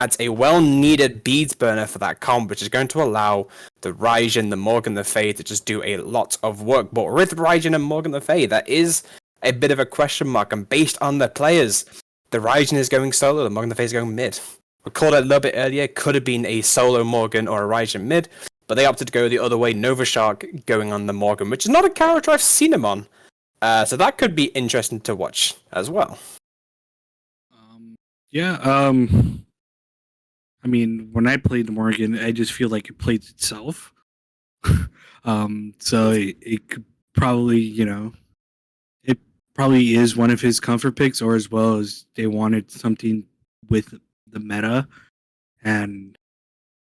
adds a well-needed beads burner for that comp, which is going to allow the Raijin, the Morgan the Fae to just do a lot of work. But with Raijin and Morgan the Fae, that is a bit of a question mark. And based on the players, the Raijin is going solo, the Morgan the Fae is going mid. We called it a little bit earlier, could have been a solo Morgan or a Raijin mid, but they opted to go the other way, Nova Shark going on the Morgan, which is not a character I've seen him on. So that could be interesting to watch as well. I mean, when I played the Morgan, I just feel like it plays itself. So it could probably, it probably is one of his comfort picks, or as well as they wanted something with the meta and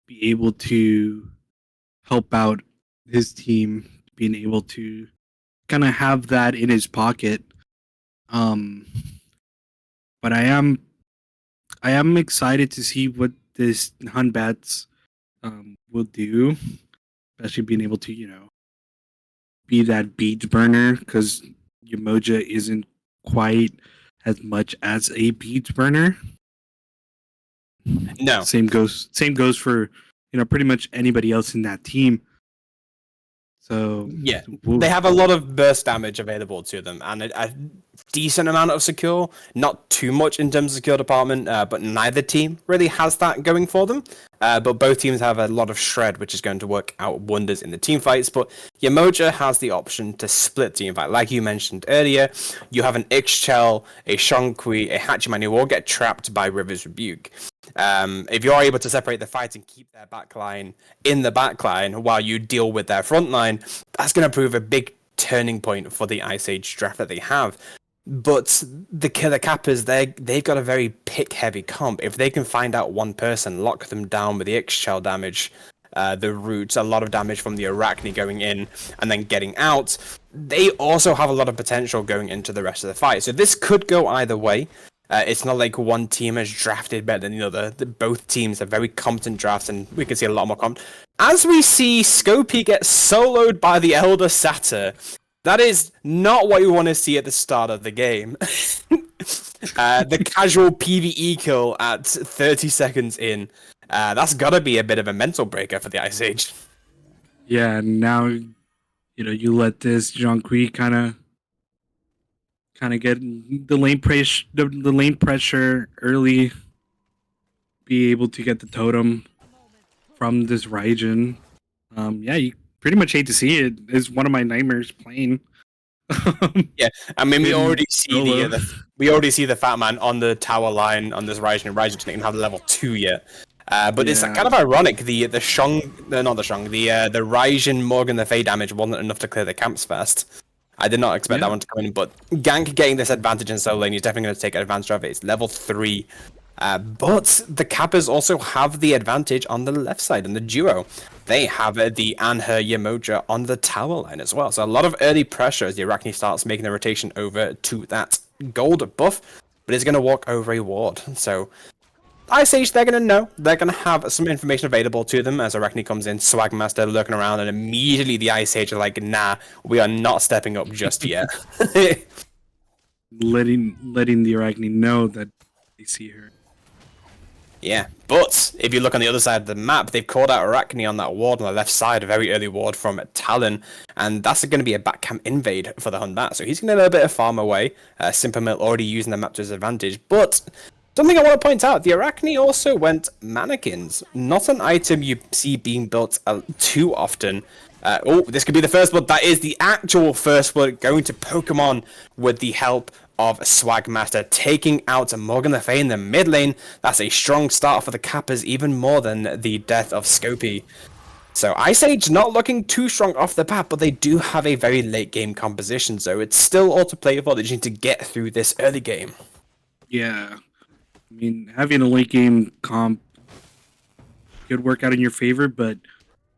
be able to help out his team, being able to kind of have that in his pocket. But I am excited to see what this Hunbats will do, especially being able to, be that beads burner, because Yamoja isn't quite as much as a beads burner. No. Same goes for, pretty much anybody else in that team. So yeah, they have a lot of burst damage available to them, and a decent amount of secure. Not too much in terms of secure department, but neither team really has that going for them. But both teams have a lot of shred, which is going to work out wonders in the team fights. But Yamoja has the option to split team fight. Like you mentioned earlier, you have an Ixchel, a Shangqi, a Hachiman who all get trapped by River's Rebuke. If you're able to separate the fight and keep their backline in the backline while you deal with their front line, that's going to prove a big turning point for the Ice Age draft that they have. But the Kappas, they've got a very pick-heavy comp. If they can find out one person, lock them down with the Ixchel damage, the roots, a lot of damage from the Arachne going in and then getting out, they also have a lot of potential going into the rest of the fight. So this could go either way. It's not like one team has drafted better than the other. Both teams have very competent drafts, and we can see a lot more comp. As we see Scopy get soloed by the Elder Satyr, that is not what you want to see at the start of the game. The casual PvE kill at 30 seconds in, that's got to be a bit of a mental breaker for the Ice Age. Yeah, now, you let this Jean-Qui kind of get the lane pressure early, be able to get the totem from this Raijin. You pretty much hate to see it. It's one of my nightmares playing. Yeah, I mean, we already see the Fat Man on the tower line on this Raijin, and Raijin didn't even have level 2 yet. But it's kind of ironic. The Raijin Morgan the Fae damage wasn't enough to clear the camps first. I did not expect that one to come in, but Gank getting this advantage in solo lane, he's definitely going to take advantage of it. It's level 3. But the Kappas also have the advantage on the left side in the duo. They have the Anher Yamoja on the tower line as well. So a lot of early pressure as the Arachne starts making the rotation over to that gold buff, but it's going to walk over a ward. So Ice Age, they're going to know. They're going to have some information available to them as Arachne comes in, Swagmaster lurking around, and immediately the Ice Age are like, nah, we are not stepping up just yet. letting the Arachne know that they see her. Yeah, but if you look on the other side of the map, they've called out Arachne on that ward on the left side, a very early ward from Talon, and that's going to be a backcamp invade for the Hunbat. So he's going to get a bit of farm away. Simpermill already using the map to his advantage, but something I want to point out, the Arachne also went mannequins. Not an item you see being built too often. This could be the first blood. That is the actual first blood going to Pokemon with the help of Swagmaster, taking out Morgan Le Fay in the mid lane. That's a strong start for the Kappas, even more than the death of Scopy. So Ice Age not looking too strong off the bat, but they do have a very late game composition, so it's still all to play for. They just need to get through this early game. Yeah. I mean, having a late game comp could work out in your favor, but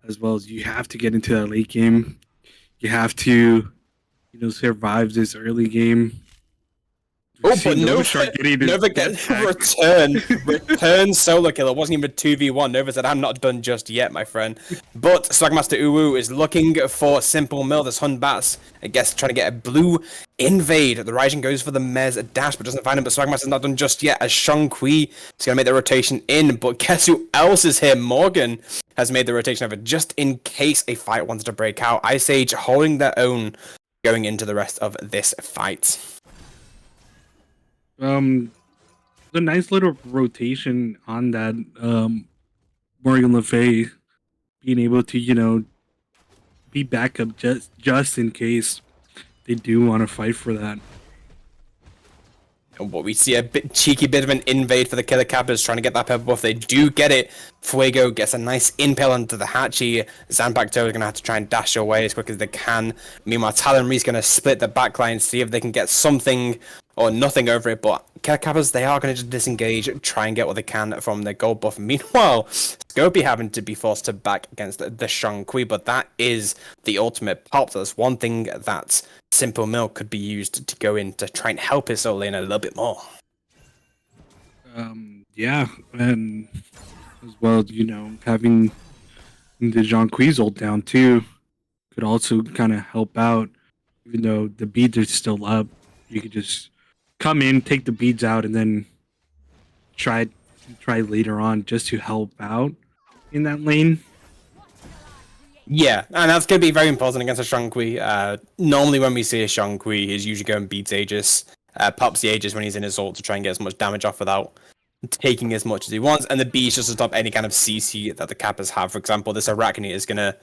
as well as you have to get into that late game. You have to, survive this early game Oh, See but Shark getting his Nova death gets back. return solo kill. It wasn't even a 2v1. Nova said, I'm not done just yet, my friend. But Swagmaster Uwu is looking for Simple Mill. This Hun Bats, I guess, trying to get a blue invade. The Raijin goes for the Mez dash, but doesn't find him. But Swagmaster's not done just yet, as Shang Kui is going to make the rotation in. But guess who else is here? Morgan has made the rotation over just in case a fight wanted to break out. Ice Age holding their own going into the rest of this fight. The nice little rotation on that. Morgan Le Fay being able to, be backup just in case they do want to fight for that. And what we see a cheeky bit of an invade for the Killer Kappas trying to get that pepper buff. They do get it. Fuego gets a nice impale onto the Hachi. Zanpakuto is going to have to try and dash away as quick as they can. Meanwhile, Talon Reese going to split the backline, see if they can get something or nothing over it. But Killer Kappas, they are going to just disengage, try and get what they can from their gold buff. Meanwhile, Scopey having to be forced to back against the Shang Kui, but that is the ultimate pop. That's one thing that Simple Mill could be used to go in to try and help his solo lane a little bit more. Yeah, and as well, having the Jean Quis ult down too could also kind of help out. Even though the beads are still up, you could just come in, take the beads out, and then try later on just to help out in that lane. Yeah, and that's going to be very important against a Shang Kui. Normally when we see a Shang Kui, he's usually going beats Aegis, pops the Aegis when he's in his ult to try and get as much damage off without taking as much as he wants, and the B is just to stop any kind of CC that the Kappas have. For example, this Arachne is going to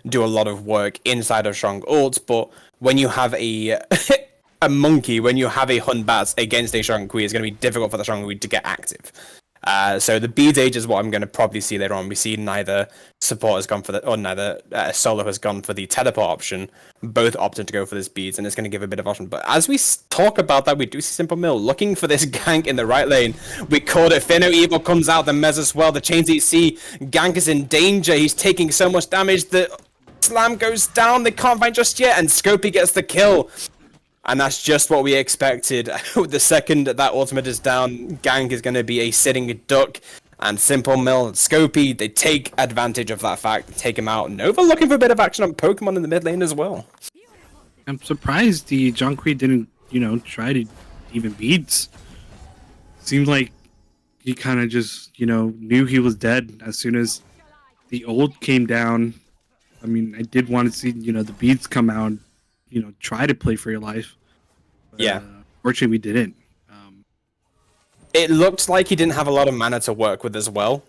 do a lot of work inside of Shang ult, but when you have a a monkey, when you have a Hun Bats against a Shang Kui, it's going to be difficult for the Shang Kui to get active. So the beads age is what I'm going to probably see later on. We see neither support has gone for the, or neither solo has gone for the teleport option. Both opted to go for this beads, and it's going to give a bit of option. But as we talk about that, we do see Simple Mill looking for this gank in the right lane. We called it. Finno Evil comes out, the Mez as well. The Chains EC gank is in danger. He's taking so much damage. The slam goes down. They can't find just yet, and Scopey gets the kill. And that's just what we expected. The second that ultimate is down, gank is going to be a sitting duck. And Simple Mill and Scopey, they take advantage of that fact, take him out. Nova looking for a bit of action on Pokemon in the mid lane as well. I'm surprised the Junkrat didn't, try to even beats. Seemed like he kind of just, knew he was dead as soon as the ult came down. I mean, I did want to see, the beats come out, try to play for your life. But, Yeah. Fortunately, we didn't. It looked like he didn't have a lot of mana to work with as well.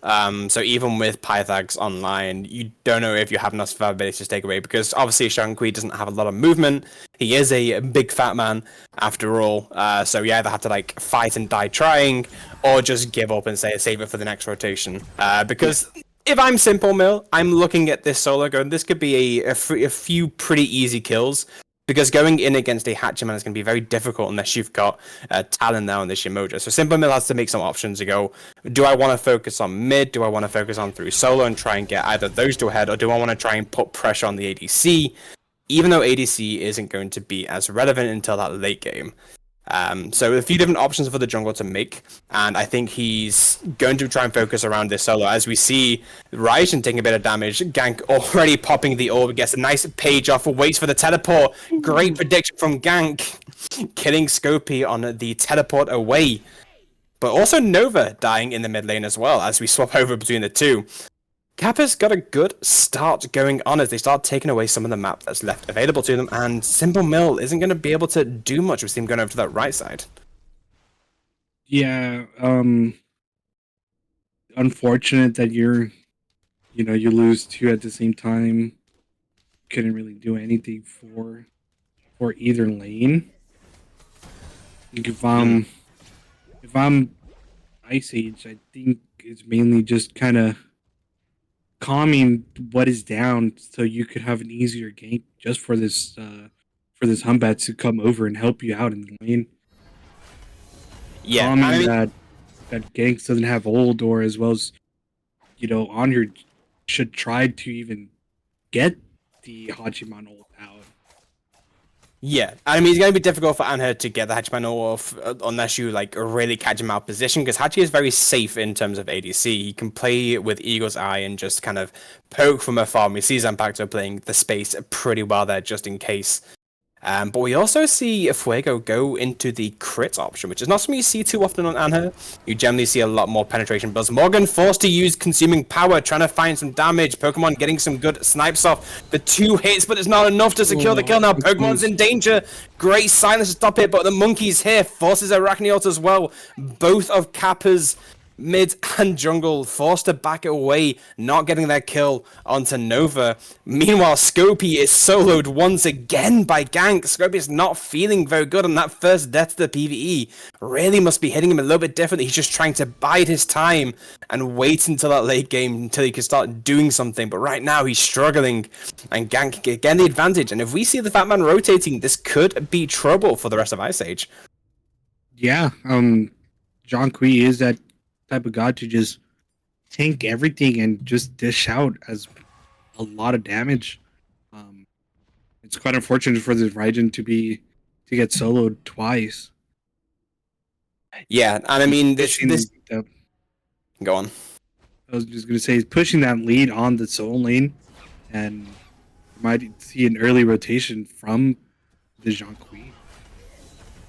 So even with Pythags online, you don't know if you have enough ability to take away, because obviously Shang Kui doesn't have a lot of movement. He is a big fat man after all. So you either have to fight and die trying, or just give up and say save it for the next rotation. Because if I'm Simple Mill, I'm looking at this solo going, this could be a few pretty easy kills. Because going in against a Hachiman is going to be very difficult unless you've got Talon there on this Shimoja. So Simple Mill has to make some options to go, do I want to focus on mid? Do I want to focus on through solo and try and get either those two ahead? Or do I want to try and put pressure on the ADC? Even though ADC isn't going to be as relevant until that late game. So a few different options for the jungle to make, and I think he's going to try and focus around this solo. As we see Raijin taking a bit of damage, gank already popping the orb, gets a nice page off, waits for the teleport. Great prediction from gank, killing Scopey on the teleport away. But also Nova dying in the mid lane as well, as we swap over between the two. Kappas got a good start going on as they start taking away some of the map that's left available to them, and Simple Mill isn't going to be able to do much with him going over to that right side. Yeah, unfortunate that you lose two at the same time. Couldn't really do anything for either lane. If I'm Ice Age, I think it's mainly just kind of calming what is down so you could have an easier game just for this Humbat to come over and help you out in the lane. Yeah, Calming that Ganks doesn't have ult, or as well as on your should try to even get the Hachiman ult out. Yeah, I mean, it's going to be difficult for Anher to get the Hachiman off unless you like really catch him out of position, because Hachi is very safe in terms of ADC. He can play with Eagle's Eye and just kind of poke from afar. We see Zampacto playing the space pretty well there, just in case. But we also see Fuego go into the crit option, which is not something you see too often on Anher. You generally see a lot more penetration builds. Morgan forced to use consuming power, trying to find some damage. Pokemon getting some good snipes off. The 2 hits, but it's not enough to secure the kill now. Pokemon's in danger. Great silence to stop it, but the monkey's here. Forces Arachneot as well. Both of Kappa's mid and jungle forced to back away, not getting their kill onto Nova. Meanwhile, Scopy is soloed once again by Gank. Scopy is not feeling very good on that first death to the PvE. Really must be hitting him a little bit differently. He's just trying to bide his time and wait until that late game until he can start doing something. But right now he's struggling, and Gank getting the advantage. And if we see the Fat Man rotating, this could be trouble for the rest of Ice Age. Yeah, John Kui is that type of god to just tank everything and just dish out as a lot of damage. It's quite unfortunate for the Raijin to get soloed twice. Yeah, and I mean this go on. I was just gonna say he's pushing that lead on the soul lane, and you might see an early rotation from the Jean Kui.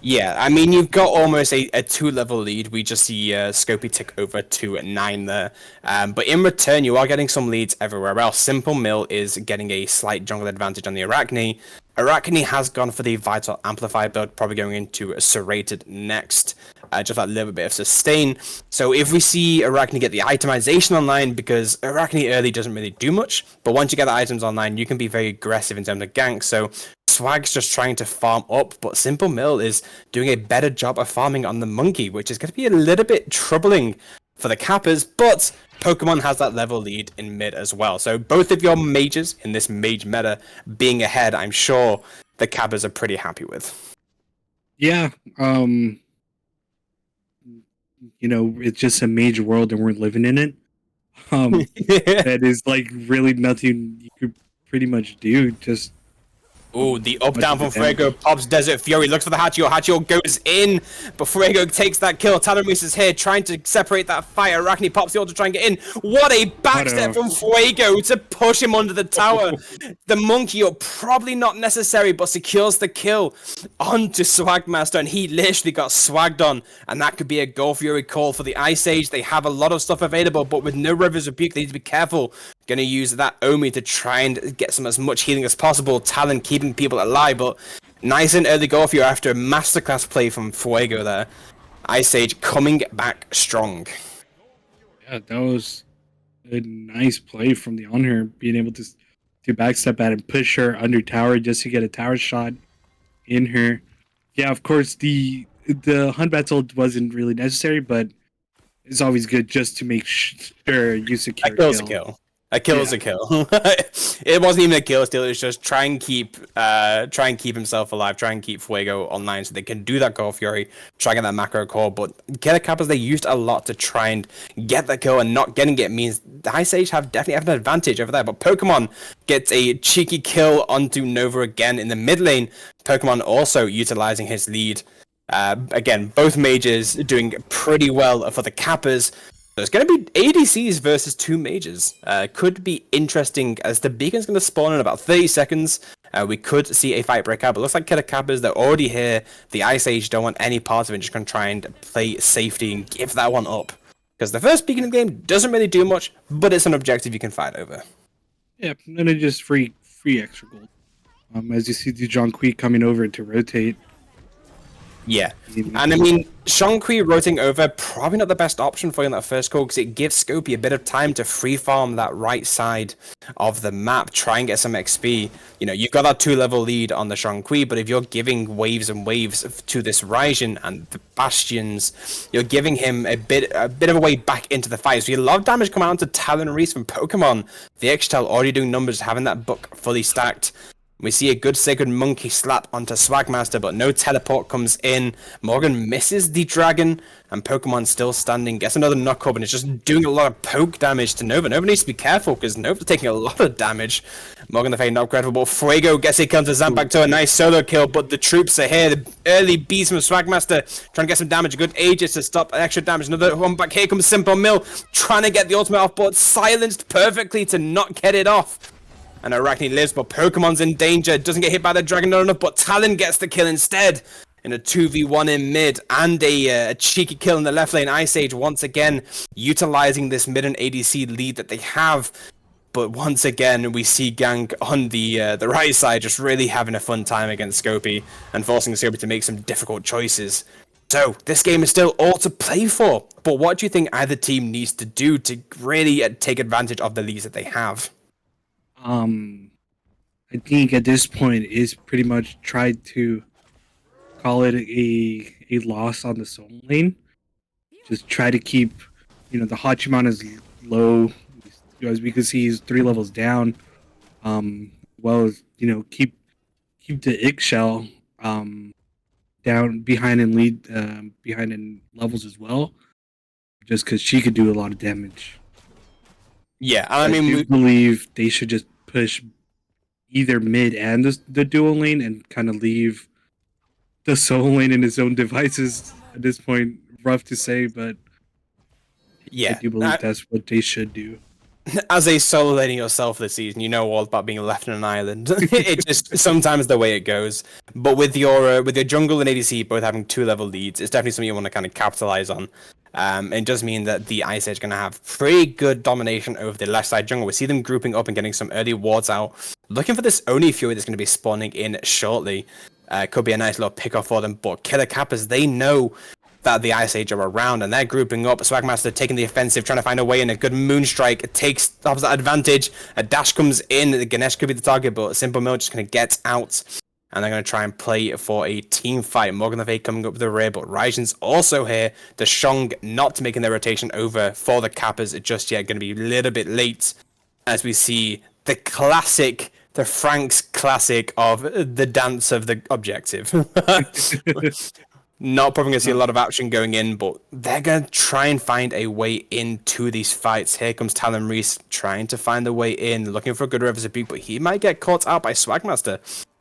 Yeah, I mean, you've got almost a 2-level lead. We just see Scopy tick over to 9 there. But in return, you are getting some leads everywhere else. Simple Mill is getting a slight jungle advantage on the Arachne. Arachne has gone for the Vital Amplifier build, probably going into a Serrated next. Just that little bit of sustain. So if we see Arachne get the itemization online, because Arachne early doesn't really do much, but once you get the items online, you can be very aggressive in terms of gank. So Swag's just trying to farm up, but Simple Mill is doing a better job of farming on the monkey, which is going to be a little bit troubling for the Kappas, but Pokemon has that level lead in mid as well. So both of your mages in this mage meta being ahead, I'm sure the Kappas are pretty happy with. Yeah, you know, it's just a mage world and we're living in it. That is like really nothing you could pretty much do. Just ooh, the up down from Fuego pops Desert Fury, looks for the Hachio. Hachio goes in, but Fuego takes that kill. Talamis is here trying to separate that fire. Arachne pops the ult to try and get in. What a backstep from Fuego to push him under the tower. The monkey up, probably not necessary, but secures the kill onto Swagmaster, and he literally got swagged on. And that could be a Go Fury call for the Ice Age. They have a lot of stuff available, but with no River's Rebuke, they need to be careful. Going to use that Omi to try and get some as much healing as possible. Talon keeping people alive, but nice and early go for you after a masterclass play from Fuego there. Ice Age coming back strong. Yeah, that was a nice play from the on-her, being able to backstep at and push her under tower just to get a tower shot in her. Yeah, of course, the hunt battle wasn't really necessary, but it's always good just to make sure you secure a kill. A kill is a kill. It wasn't even a kill steal. It was just try and keep himself alive. Try and keep Fuego online so they can do that Call Fury. Try and get that macro core. But Killer Kappas, they used a lot to try and get that kill, and not getting it means the Ice Age definitely have an advantage over there. But Pokemon gets a cheeky kill onto Nova again in the mid lane. Pokemon also utilizing his lead. Again, both mages doing pretty well for the Kappas. So it's going to be ADCs versus 2 mages. Could be interesting as the beacon's going to spawn in about 30 seconds. We could see a fight break out, but looks like Killer Kappas, they're already here. The Ice Age don't want any part of it, just going to try and play safety and give that one up. Because the first beacon in the game doesn't really do much, but it's an objective you can fight over. Yeah, and it just free extra gold. As you see the John Kui coming over to rotate. Yeah, and I mean, Shankui rotating over, probably not the best option for you in that first call, because it gives Scopy a bit of time to free farm that right side of the map, try and get some XP. You know, you've got that 2-level lead on the Shankui, but if you're giving waves and waves to this Raijin and the Bastions, you're giving him a bit of a way back into the fight. So you a lot of damage come out to Talon Reese from Pokemon. The Extel already doing numbers, having that book fully stacked. We see a good Sacred Monkey slap onto Swagmaster, but no teleport comes in. Morgan misses the dragon, and Pokemon still standing. Gets another knock up, and it's just doing a lot of poke damage to Nova. Nova needs to be careful, because Nova's taking a lot of damage. Morgan the Fade not credible. Fuego gets it, comes to Zampacto, a nice solo kill, but the troops are here. The early beats from Swagmaster, trying to get some damage. A good Aegis to stop extra damage. Another one back. Here comes Simple Mill, trying to get the ultimate off, but silenced perfectly to not get it off. And Arachne lives, but Pokemon's in danger. Doesn't get hit by the dragon enough, but Talon gets the kill instead. In a 2v1 in mid, and a cheeky kill in the left lane. Ice Age once again utilizing this mid and ADC lead that they have. But once again, we see Gank on the right side just really having a fun time against Scopy and forcing Scopy to make some difficult choices. So, this game is still all to play for. But what do you think either team needs to do to really take advantage of the leads that they have? I think at this point is pretty much tried to call it a loss on the solo lane. Just try to keep, the Hachiman is low, as we can see he's 3 levels down. Well as keep the Ixchel down behind in lead behind in levels as well, just because she could do a lot of damage. Yeah, I mean, I believe they should just push either mid and the dual lane and kind of leave the solo lane in his own devices at this point. Rough to say, but yeah, I do believe that's what they should do. As a solo laning yourself this season, you know all about being left on an island. It's just sometimes the way it goes. But with your jungle and ADC both having 2-level leads, it's definitely something you want to kind of capitalize on. It does mean that the Ice Age are going to have pretty good domination over the left side jungle. We see them grouping up and getting some early wards out. Looking for this Oni Fury that's going to be spawning in shortly. Could be a nice little pick-off for them. But Killer Kappas, they know that the Ice Age are around, and they're grouping up. Swagmaster taking the offensive, trying to find a way in. A good Moonstrike takes that advantage. A dash comes in. The Ganesh could be the target, but Simple Mill just going to get out. And they're going to try and play for a team fight. Morgan the Fade coming up with the rear, but Raijin's also here. The Shong not making their rotation over for the Kappas just yet. Going to be a little bit late as we see the classic, the Frank's classic of the dance of the objective. Not probably going to see a lot of action going in, but they're going to try and find a way into these fights. Here comes Talon Reese trying to find a way in, looking for a good Rivers of Beak, but he might get caught out by Swagmaster.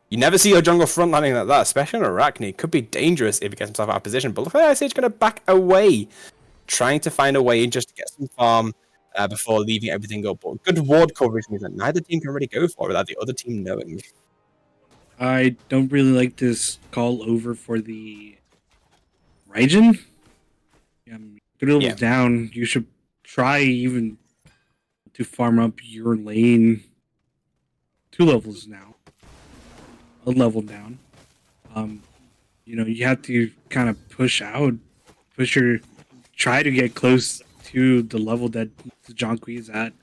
You never see a jungle frontlining like that, especially on Arachne. Could be dangerous if he gets himself out of position, but look at Ice Age going to back away, trying to find a way just to get some farm before leaving everything up. But good ward coverage means that neither team can really go for it without the other team knowing. I don't really like this call over for the Raijin. 3 levels down. You should try even to farm up your lane 2 levels now. A level down. You have to kind of try to get close to the level that Jonqui is at.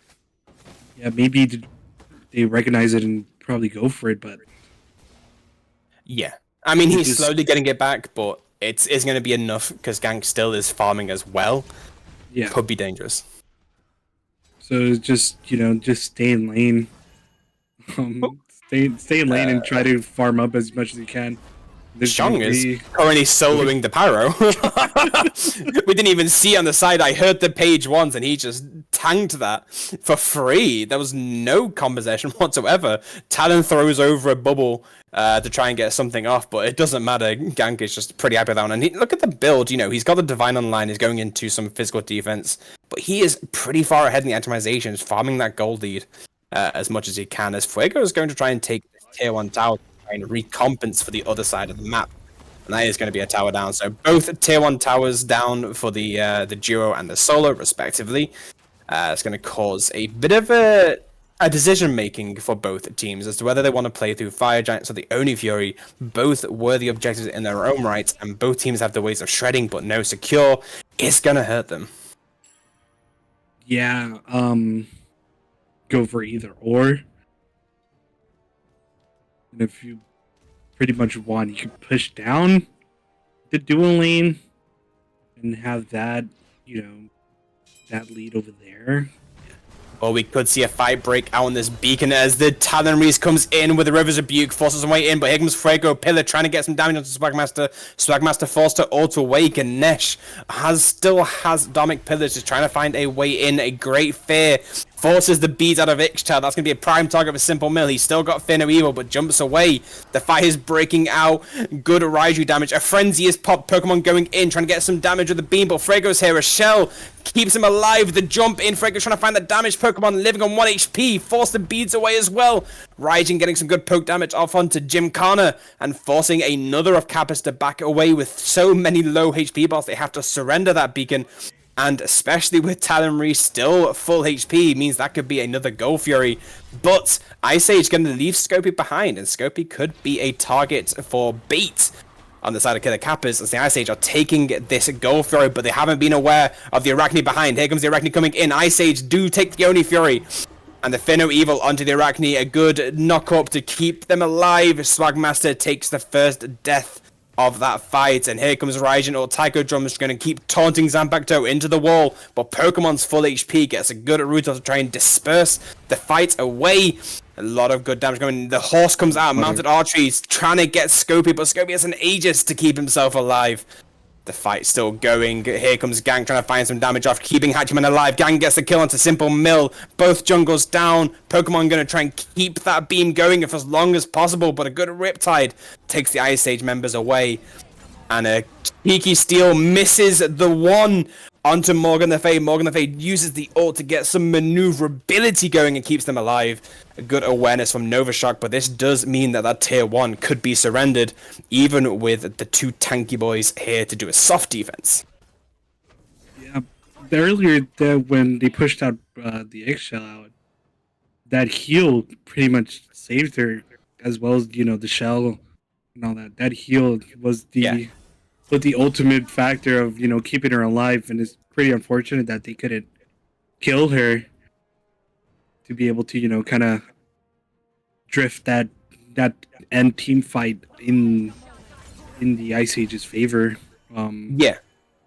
Yeah, maybe they recognize it and probably go for it, but yeah, I mean he's slowly getting it back, but it's going to be enough because Gank still is farming as well. Yeah, could be dangerous. So just stay in lane. Stay in lane and try to farm up as much as you can. Shong is currently soloing the Pyro. We didn't even see on the side. I heard the page once and he just tanked that for free. There was no composition whatsoever. Talon throws over a bubble to try and get something off, but it doesn't matter. Gank is just pretty happy with that one. And look at the build. He's got the Divine online. He's going into some physical defense, but he is pretty far ahead in the itemizations, farming that gold lead as much as he can. As Fuego is going to try and take this tier 1 tower and recompense for the other side of the map, and that is going to be a tower down. So both tier 1 towers down for the duo and the solo respectively. It's going to cause a bit of a decision making for both teams as to whether they want to play through Fire Giants or the Oni Fury. Both worthy objectives in their own right, and both teams have the ways of shredding, but no secure. It's going to hurt them. Yeah, go for either or. And if you pretty much want, you can push down the dual lane and have that, that lead over there. Or we could see a fight break out on this beacon as the Talon Reese comes in with the River's Rebuke, forces his way in, but here comes Fuego Pillar trying to get some damage onto Swagmaster. Swagmaster forced to auto away. Ganesh still has Dominic Pillars, just trying to find a way in. A Great Fear forces the beads out of Ixchel. That's going to be a prime target for Simple Mill. He's still got Fear No Evil, but jumps away. The fight is breaking out. Good Raiju damage. A Frenzy is popped. Pokemon going in, trying to get some damage with the beam, but Fuego's here. A Shell keeps him alive. The jump in. Fuego's trying to find the damaged Pokemon, living on 1 HP. Force the beads away as well. Raijin getting some good poke damage off onto Gymkhana and forcing another of Kappas to back away. With so many low HP balls, they have to surrender that beacon. And especially with Talon Reese still full HP, means that could be another Gold Fury. But Ice Age going to leave Scopy behind, and Scopy could be a target for bait on the side of Killer Kappas, as the Ice Age are taking this Gold Fury, but they haven't been aware of the Arachne behind. Here comes the Arachne coming in. Ice Age do take the Oni Fury, and the Fear No Evil onto the Arachne. A good knock-up to keep them alive. Swagmaster takes the first death of that fight, and here comes Raijin or Taiko Drum is going to keep taunting Zanpakuto into the wall, but Pokemon's full HP gets a good route to try and disperse the fight away. A lot of good damage going. The horse comes out, mounted archery, trying to get Scopy, but Scopy has an Aegis to keep himself alive. The fight's still going. Here comes Gang trying to find some damage off, keeping Hachiman alive. Gang gets the kill onto Simple Mill. Both jungles down. Pokemon going to try and keep that beam going for as long as possible, but a good Riptide takes the Ice Age members away. And a cheeky steal misses the one onto Morgan Le Fay. Morgan Le Fay uses the ult to get some maneuverability going and keeps them alive. A good awareness from Novashock, but this does mean that tier 1 could be surrendered, even with the 2 tanky boys here to do a soft defense. Yeah, earlier when they pushed out the Eggshell out, that heal pretty much saved her, as well as, you know, the shell and all that. That heal was the ultimate factor of, you know, keeping her alive, and it's pretty unfortunate that they couldn't kill her to be able to, you know, kind of drift that end team fight in the Ice Age's favor. Yeah.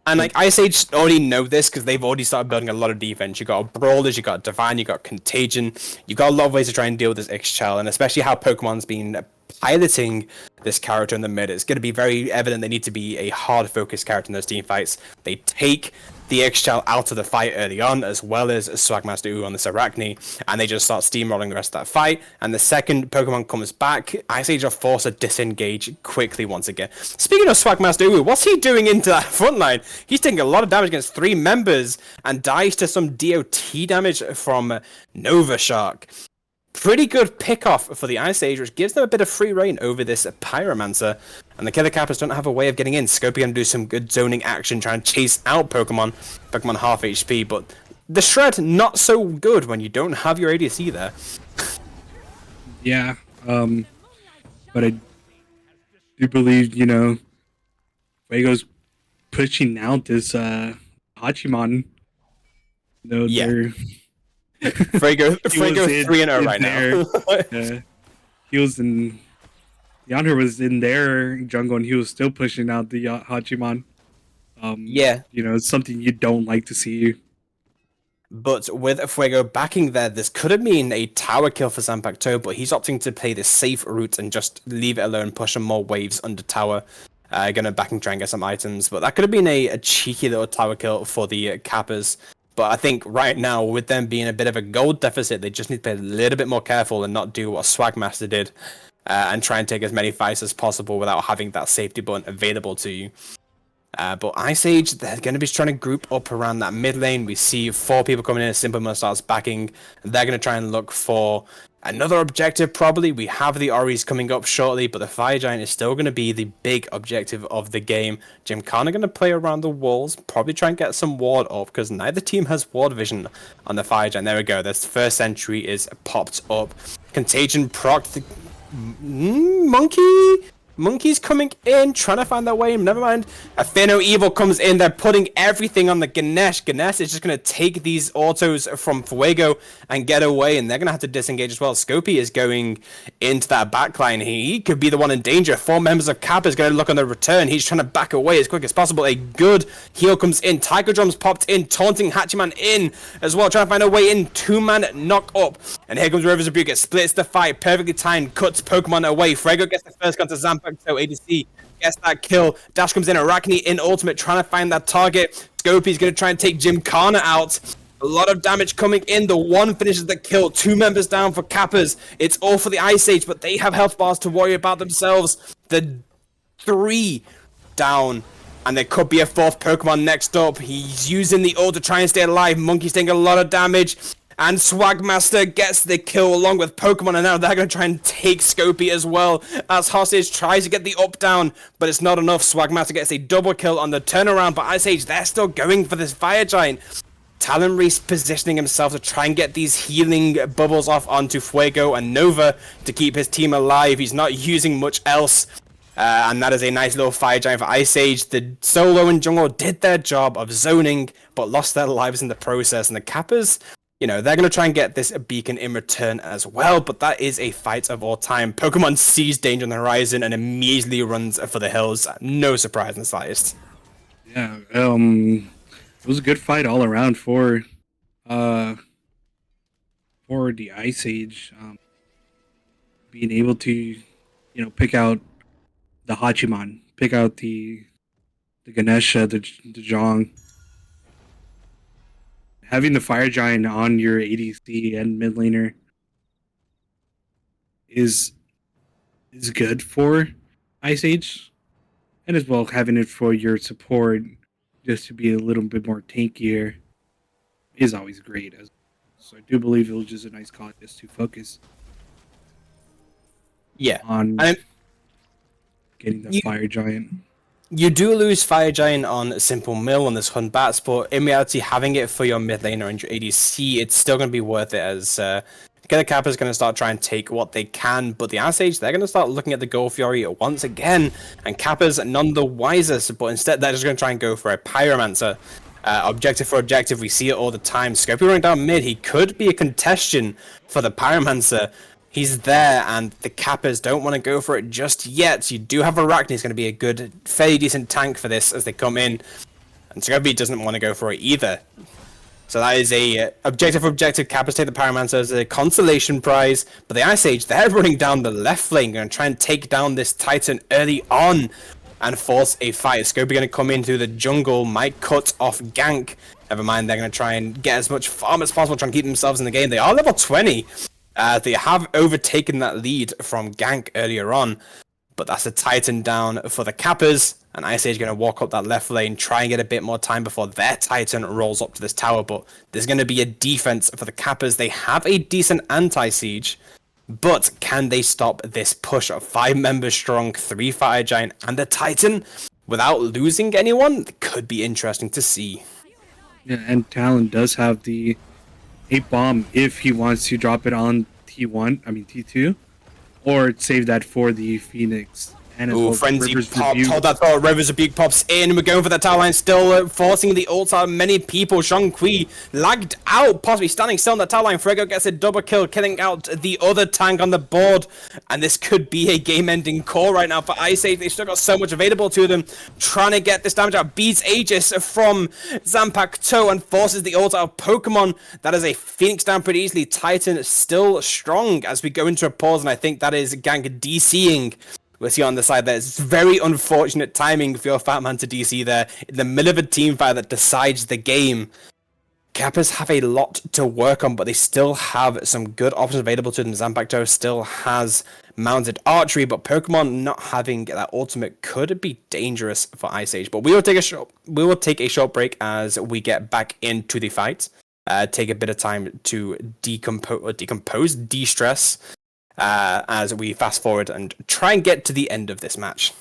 And like Ice Age already know this because they've already started building a lot of defense. You got Brawlers, you got Divine, you got Contagion. You got a lot of ways to try and deal with this Ixchel, and especially how Pokemon's been piloting this character in the mid. It's going to be very evident they need to be a hard focused character in those team fights. They take the Ixchel out of the fight early on, as well as Swagmaster Uwu on this Arachne, and they just start steamrolling the rest of that fight. And the second Pokemon comes back, Ice Age are forced to disengage quickly once again. Speaking of Swagmaster Uwu, what's he doing into that front line? He's taking a lot of damage against 3 members and dies to some DOT damage from Novashock. Pretty good pick-off for the Ice Age, which gives them a bit of free reign over this Pyromancer. And the Killer Kappas don't have a way of getting in. Scopy going to do some good zoning action, trying to chase out Pokemon half HP, but the Shred, not so good when you don't have your ADC there. Yeah, but I do believe, you know, Fuego's pushing out this Hachiman. No, Yeah. they're... Fuego 3-0 right now. He was in... Yonder was in their jungle, and he was still pushing out the Hachiman. Yeah. You know, it's something you don't like to see. But with Fuego backing there, this could have been a tower kill for Zanpakuto, but he's opting to play the safe route and just leave it alone, push some more waves under tower. Gonna back and try and get some items, but that could have been a cheeky little tower kill for the Kappas. But I think right now, with them being a bit of a gold deficit, they just need to be a little bit more careful and not do what Swagmaster did, and try and take as many fights as possible without having that safety button available to you. But Ice Age, they're going to be trying to group up around that mid lane. We see 4 people coming in as Simple Mill starts backing. They're going to try and look for another objective, probably. We have the Oris coming up shortly, but the Fire Giant is still going to be the big objective of the game. Gymkhana going to play around the walls, probably try and get some ward up, because neither team has ward vision on the Fire Giant. There we go. This first sentry is popped up. Contagion proc the... Monkey's coming in, trying to find their way. Never mind. A Fear No Evil comes in. They're putting everything on the Ganesh. Ganesh is just going to take these autos from Fuego and get away, and they're going to have to disengage as well. Scopy is going into that backline. He could be the one in danger. 4 members of Kappa is going to look on the return. He's trying to back away as quick as possible. A good heal comes in. Tiger Drums popped in, taunting Hachiman in as well, trying to find a way in. 2-man knock up. And here comes River's Rebuke. It splits the fight. Perfectly timed. Cuts Pokemon away. Frego gets the first gun to Zanpakuto. ADC gets that kill. Dash comes in. Arachne in ultimate, trying to find that target. Scopey's going to try and take Gymkhana out. A lot of damage coming in. The one finishes the kill. 2 members down for Kappas. It's all for the Ice Age, but they have health bars to worry about themselves. The 3 down, and there could be a 4th Pokemon next up. He's using the ult to try and stay alive. Monkey's taking a lot of damage, and Swagmaster gets the kill along with Pokemon, and now they're going to try and take Scopey as well, as Hostage tries to get the up down, but it's not enough. Swagmaster gets a double kill on the turnaround, but Ice Age, they're still going for this Fire Giant. Talon Reese positioning himself to try and get these healing bubbles off onto Fuego and Nova to keep his team alive. He's not using much else. And that is a nice little Fire Giant for Ice Age. The solo and jungle did their job of zoning, but lost their lives in the process. And the Kappas, you know, they're going to try and get this beacon in return as well. But that is a fight of all time. Pokemon sees danger on the horizon and immediately runs for the hills. No surprise in the slightest. Yeah, it was a good fight all around for the Ice Age. Being able to, pick out the Hachiman, pick out the Ganesha, the Zhong. Having the Fire Giant on your ADC and mid laner is good for Ice Age, and as well having it for your support just to be a little bit more tankier is always great. So I do believe it was just a nice call just to focus on getting the Fire Giant. You do lose Fire Giant on Simple Mill on this Hun Bats, but in reality, having it for your mid laner and your ADC, it's still going to be worth it as the Kappa is going to start trying to take what they can, but the Ice Age, they're going to start looking at the Gold Fury once again, and Kappa's none the wiser, but instead they're just going to try and go for a Pyromancer. Objective for objective, we see it all the time. Scopey running down mid, he could be a contestation for the Pyromancer. He's there, and the Kappas don't want to go for it just yet. You do have Arachne, he's going to be a good, fairly decent tank for this as they come in, and Scopey doesn't want to go for it either. So that is a objective for objective. Kappas take the Pyromancer as a consolation prize. But the Ice Age, they're running down the left lane, going to try and take down this Titan early on and force a fight. Scopey going to come in through the jungle, might cut off gank. Never mind, they're going to try and get as much farm as possible, trying to keep themselves in the game. They are level 20. They have overtaken that lead from gank earlier on. But that's a Titan down for the Kappas. And Ice Age going to walk up that left lane, try and get a bit more time before their Titan rolls up to this tower. But there's going to be a defense for the Kappas. They have a decent anti-siege, but can they stop this push of 5 members strong, 3 Fire Giant, and a Titan without losing anyone? It could be interesting to see. Yeah, and Talon does have the 8 bomb if he wants to drop it on T2, or save that for the Phoenix. Ooh, Frenzy popped. Hold that thought. River's Rebuke pops in. We're going for the tower line still, forcing the ult out of many people. Shang-Kui lagged out, possibly standing still on the tower line. Frego gets a double kill, killing out the other tank on the board. And this could be a game-ending call right now for Ice Age. They've still got so much available to them. Trying to get this damage out. Beats Aegis from Zanpakuto and forces the ult out of Pokemon. That is a Phoenix down pretty easily. Titan still strong as we go into a pause. And I think that is Gank DCing. We'll see on the side there. It's very unfortunate timing for your Fat Man to DC there in the middle of a team fight that decides the game. Kappas have a lot to work on, but they still have some good options available to them. Zanpakuto still has mounted archery, but Pokemon not having that ultimate could be dangerous for Ice Age. But we will take a short break as we get back into the fight. Take a bit of time to decompose, de-stress. As we fast forward and try and get to the end of this match.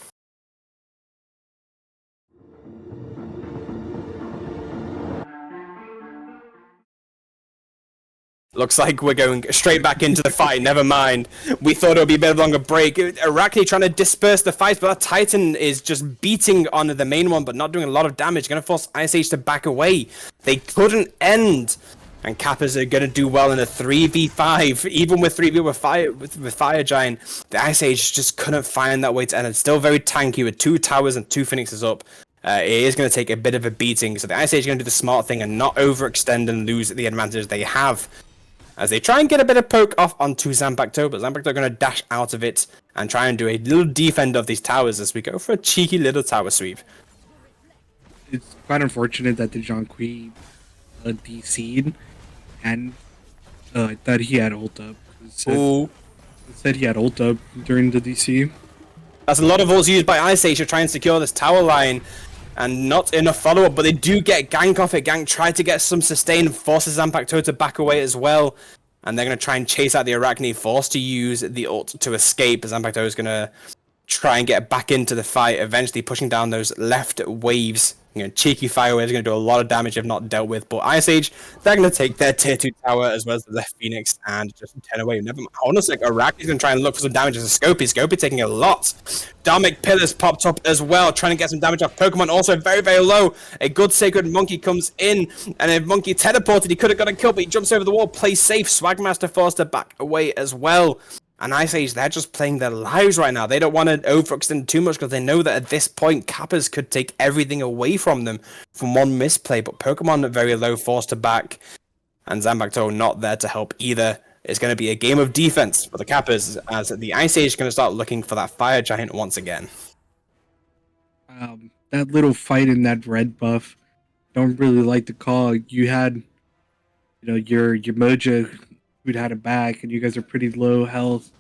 Looks like we're going straight back into the fight. Never mind. We thought it would be a bit of a longer break. Arachne trying to disperse the fight, but that Titan is just beating on the main one, but not doing a lot of damage. Going to force Ice Age to back away. They couldn't end And Kappas are going to do well in a 3v5, even with 3v with Fire Giant. The Ice Age just couldn't find that way to end. It's still very tanky with 2 towers and 2 Phoenixes up. It is going to take a bit of a beating, so the Ice Age is going to do the smart thing and not overextend and lose the advantage they have. As they try and get a bit of poke off onto Zanpakuto, but Zanpakuto are going to dash out of it and try and do a little defend of these towers as we go for a cheeky little tower sweep. It's quite unfortunate that the Jonqui DC'd, and I thought he had ult up. It said he had ult up during the DC. That's a lot of ults used by Ice Age to try and secure this tower line, and not enough follow-up, but they do get gank off it. Gank tried to get some sustain, forces Zanpakuto to back away as well, and they're going to try and chase out the Arachne, forced to use the ult to escape. Zanpakuto is going to try and get back into the fight, eventually pushing down those left waves. Cheeky fire waves are going to do a lot of damage if not dealt with, but Ice Age, they're going to take their tier 2 tower as well as the left Phoenix and just turn away. Never mind. Honestly, Arachne's going to try and look for some damage as a Scopy. Scopy taking a lot. Dharmic Pillars popped up as well, trying to get some damage off Pokemon, also very, very low. A good Sacred Monkey comes in, and if Monkey teleported, he could have got a kill, but he jumps over the wall, plays safe. Swagmaster forced to back away as well. And Ice Age, they're just playing their lives right now. They don't want to overextend too much because they know that at this point, Kappas could take everything away from them from one misplay. But Pokemon are very low, forced to back, and Zanpakuto not there to help either. It's going to be a game of defense for the Kappas as the Ice Age is going to start looking for that Fire Giant once again. That little fight in that red buff, don't really like the call. You had, your Mojo who'd had it back, and you guys are pretty low health.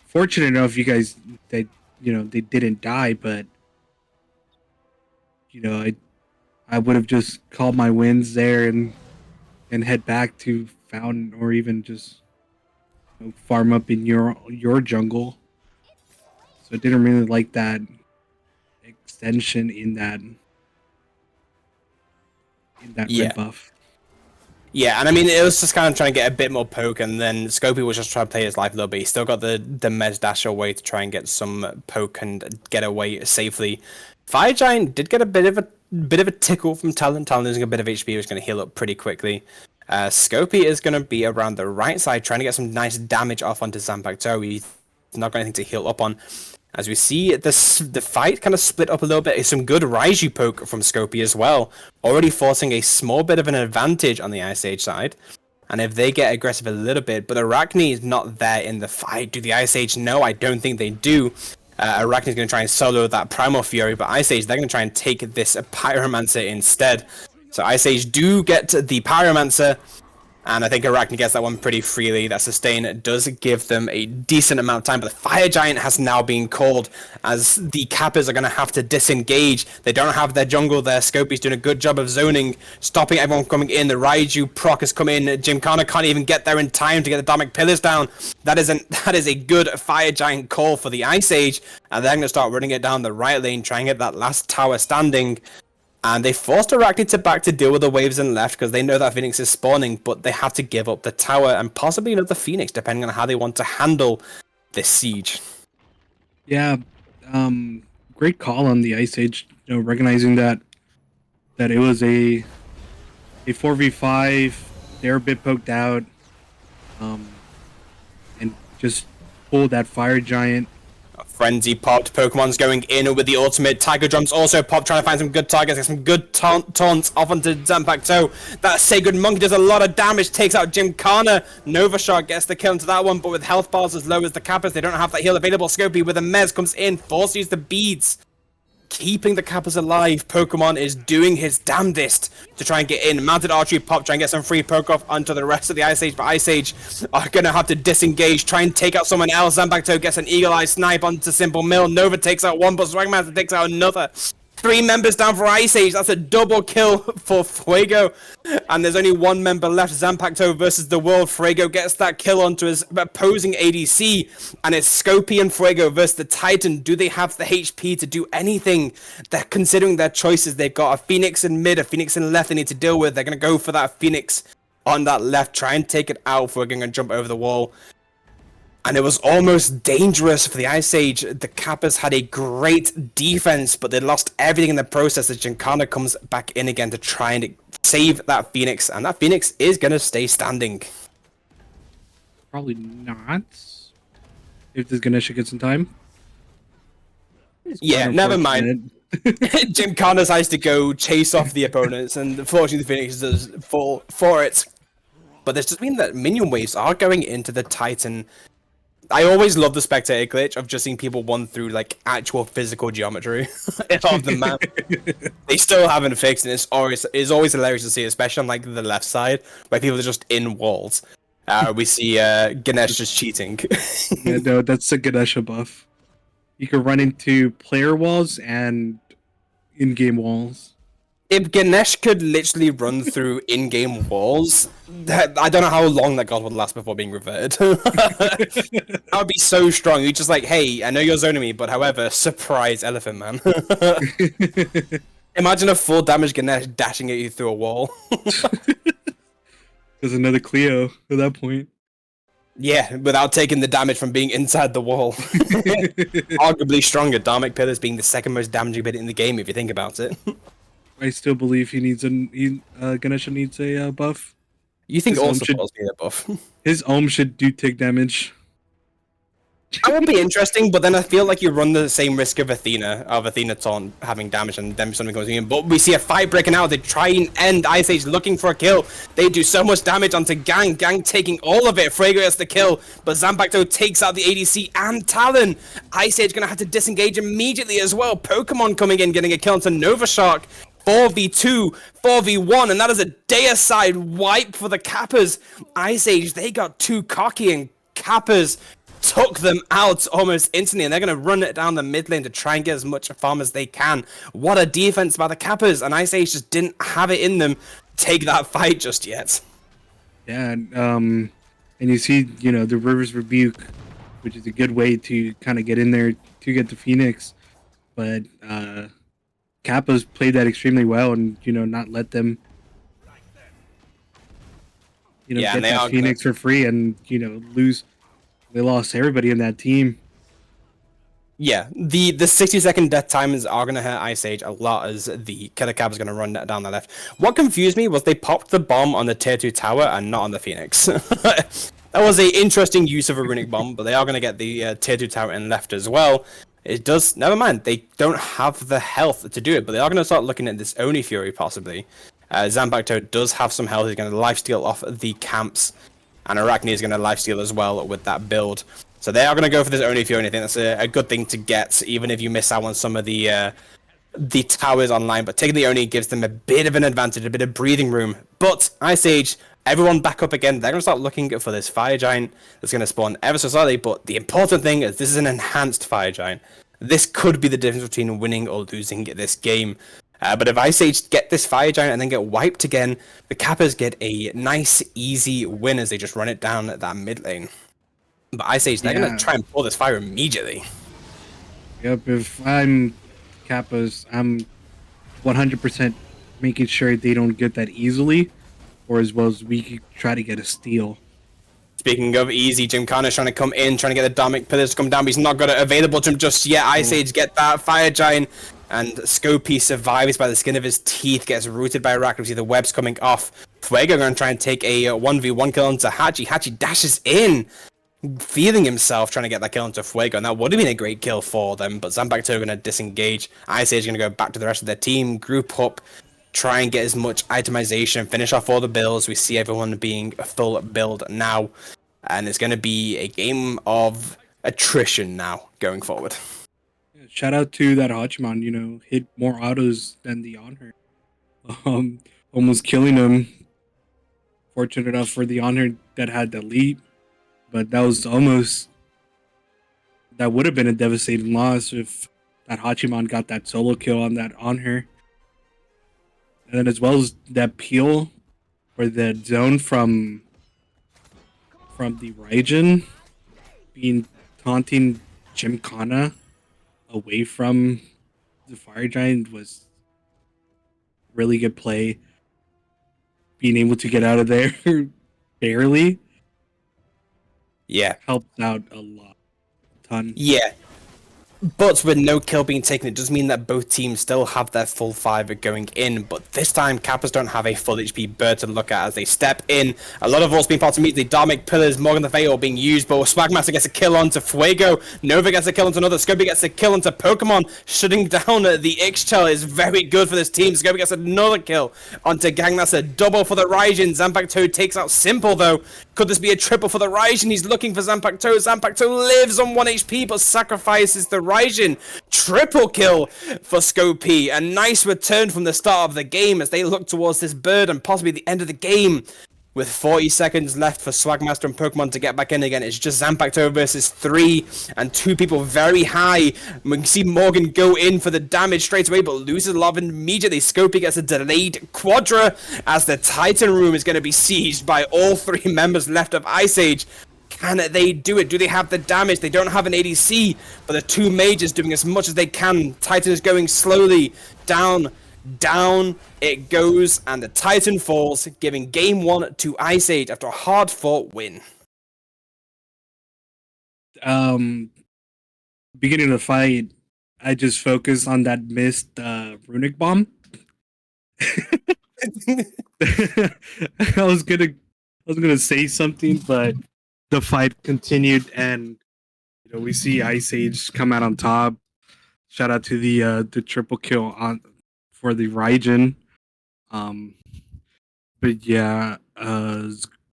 Fortunate enough, you guys they didn't die, but I would have just called my wins there and head back to Fountain, or even just farm up in your jungle. So I didn't really like that extension in that red buff. Yeah, and I mean, it was just kind of trying to get a bit more poke, and then Scopy was just trying to play his life a little bit. He still got the Mez dash away to try and get some poke and get away safely. Fire Giant did get a bit of a tickle from Talon. Talon losing a bit of HP, he was going to heal up pretty quickly. Scopy is going to be around the right side, trying to get some nice damage off onto Zanpakuto. He's not got anything to heal up on. As we see the fight kind of split up a little bit, it's some good Raiju poke from Scopy as well, already forcing a small bit of an advantage on the Ice Age side. And if they get aggressive a little bit, but Arachne is not there in the fight. Do the Ice Age? No, I don't think they do. Arachne is going to try and solo that Primal Fury, but Ice Age, they're going to try and take this Pyromancer instead. So Ice Age do get the Pyromancer, and I think Arachne gets that one pretty freely. That sustain does give them a decent amount of time, but the Fire Giant has now been called as the Kappas are going to have to disengage. They don't have their jungle there. Scopy's doing a good job of zoning, stopping everyone coming in. The Raiju proc has come in. Gymkhana can't even get there in time to get the Dharmic Pillars down. That is a good Fire Giant call for the Ice Age, and they're going to start running it down the right lane, trying to get that last tower standing. And they forced Arachne to back to deal with the waves and left because they know that Phoenix is spawning, but they have to give up the tower and possibly another Phoenix, depending on how they want to handle this siege. Yeah, great call on the Ice Age, recognizing that it was a 4v5, they're a bit poked out, and just pulled that Fire Giant. Frenzy popped, Pokemon's going in with the ultimate, Tiger Drums also popped, trying to find some good targets, get some good taunts off onto Zanpakuto. That Sacred Monkey does a lot of damage, takes out Gymkhana. Nova Shot gets the kill into that one, but with health bars as low as the Kappas, they don't have that heal available. Scopy with a Mez comes in, forced to use the beads, keeping the Kappas alive. Pokemon is doing his damnedest to try and get in. Mounted Archery pop, try and get some free poke off onto the rest of the Ice Age, but Ice Age are going to have to disengage, try and take out someone else. Zanpakuto gets an Eagle Eye snipe onto Simple Mill. Nova takes out one, but Swagmaster takes out another. 3 members down for Ice Age. That's a double kill for Fuego. And there's only 1 member left. Zanpakuto versus the world. Fuego gets that kill onto his opposing ADC. And it's Scopy and Fuego versus the Titan. Do they have the HP to do anything? They're considering their choices. They've got a Phoenix in mid, a Phoenix in left they need to deal with. They're going to go for that Phoenix on that left. Try and take it out. Fuego going to jump over the wall. And it was almost dangerous for the Ice Age. The Kappas had a great defense, but they lost everything in the process as Gymkhana comes back in again to try and save that Phoenix, and that Phoenix is gonna stay standing. Probably not. If this Ganesha gets in time. It's Yeah, quite never mind. unfortunate. Jim Connor decides to go chase off the opponents, and unfortunately the Phoenix does fall for it. But this does mean that minion waves are going into the Titan. I always love the spectator glitch of just seeing people run through like actual physical geometry of the map. They still haven't fixed it. It's always hilarious to see, especially on like the left side, where people are just in walls. We see Ganesh just cheating. Yeah, no, that's a Ganesha buff. You can run into player walls and in-game walls. If Ganesh could literally run through in-game walls, I don't know how long that god would last before being reverted. That would be so strong. You're just like, hey, I know you're zoning me, but however, surprise Elephant Man. Imagine a full damage Ganesh dashing at you through a wall. There's another Cleo at that point. Yeah, without taking the damage from being inside the wall. Arguably stronger, Dharmic Pillars being the second most damaging bit in the game if you think about it. I still believe Ganesha needs a buff. You think His all ohm should- supports need a buff? His ohm should do take damage. That would be interesting, but then I feel like you run the same risk of Athena taunt having damage and then something goes in. But we see a fight breaking out. They try and end Ice Age looking for a kill. They do so much damage onto Gang. Gang taking all of it. Fuego gets the kill, but Zanbakuto takes out the ADC and Talon. Ice Age gonna have to disengage immediately as well. Pokemon coming in, getting a kill onto Nova Shark. 4v2, 4v1, and that is a deicide wipe for the Kappas. Ice Age, they got too cocky, and Kappas took them out almost instantly, and they're going to run it down the mid lane to try and get as much farm as they can. What a defense by the Kappas, and Ice Age just didn't have it in them to take that fight just yet. Yeah, and you see, the River's Rebuke, which is a good way to kind of get in there to get the Phoenix, but Kappa's played that extremely well, and not let them, get that Phoenix for free, and lose. They lost everybody in that team. Yeah, the 60-second death timers are going to hurt Ice Age a lot as the Killer Cab is going to run down the left. What confused me was they popped the bomb on the tier 2 tower and not on the Phoenix. That was an interesting use of a runic bomb, but they are going to get the tier 2 tower in left as well. It does, never mind, they don't have the health to do it, but they are going to start looking at this Oni Fury possibly. Zanbakuto does have some health, he's going to lifesteal off the camps, and Arachne is going to lifesteal as well with that build. So they are going to go for this Oni Fury, and I think that's a good thing to get, even if you miss out on some of the towers online. But taking the Oni gives them a bit of an advantage, a bit of breathing room. But Ice Age, everyone back up again. They're going to start looking for this Fire Giant that's going to spawn ever so slightly. But the important thing is this is an enhanced Fire Giant. This could be the difference between winning or losing this game. But if Ice Age get this Fire Giant and then get wiped again, the Kappas get a nice, easy win as they just run it down at that mid lane. But Ice Age, they're going to try and pull this fire immediately. Yep, if I'm Kappas, I'm 100% making sure they don't get that easily, or as well as we could try to get a steal. Speaking of easy, Jim Connor's trying to come in, trying to get the Dharmic Pillars to come down, but he's not got it available to him just yet. Ice Age get that Fire Giant, and Scopey survives by the skin of his teeth, gets rooted by Arachne. We see the webs coming off. Fuego going to try and take a 1v1 kill onto Hachi. Hachi dashes in, feeling himself trying to get that kill onto Fuego, and that would have been a great kill for them, but Zanbakuto going to disengage. Ice Age going to go back to the rest of their team, group up, try and get as much itemization, finish off all the builds. We see everyone being a full build now, and it's going to be a game of attrition now going forward. Shout out to that Hachiman, hit more autos than the Honor. Almost killing him. Fortunate enough for the Honor that had the lead, but that would have been a devastating loss if that Hachiman got that solo kill on that Honor. And then as well as that peel for the zone from the Raijin being taunting Gymkhana away from the Fire Giant was really good play. Being able to get out of there barely, Yeah, helped out a lot, a ton. yeah. But with no kill being taken, it does mean that both teams still have their full 5 going in. But this time, Kappas don't have a full HP bird to look at as they step in. A lot of what's being part of the Dharmic Pillars, Morgan the Fatal being used, but Swagmaster gets a kill onto Fuego. Nova gets a kill onto another. Scobie gets a kill onto Pokemon. Shutting down the Ixchel is very good for this team. Scobie gets another kill onto Gang. That's a double for the Raijin. Zanpakuto takes out Simple, though. Could this be a triple for the Raijin? He's looking for Zanpakuto. Zanpakuto lives on 1 HP, but sacrifices the Raijin. Triple kill for Scopy. A nice return from the start of the game as they look towards this bird and possibly the end of the game. With 40 seconds left for Swagmaster and Pokemon to get back in again, it's just Zanpakuto versus 3 and 2 people very high. We can see Morgan go in for the damage straight away, but loses a lot immediately. Scopy gets a delayed Quadra as the Titan Room is going to be sieged by all 3 members left of Ice Age. Can they do it? Do they have the damage? They don't have an ADC, but the 2 mages doing as much as they can. Titan is going slowly down it goes, and the Titan falls, giving game 1 to Ice Age after a hard-fought win. Beginning of the fight, I just focused on that missed runic bomb. I was gonna say something, but the fight continued, and we see Ice Age come out on top. Shout out to the triple kill for the Raijin. But yeah,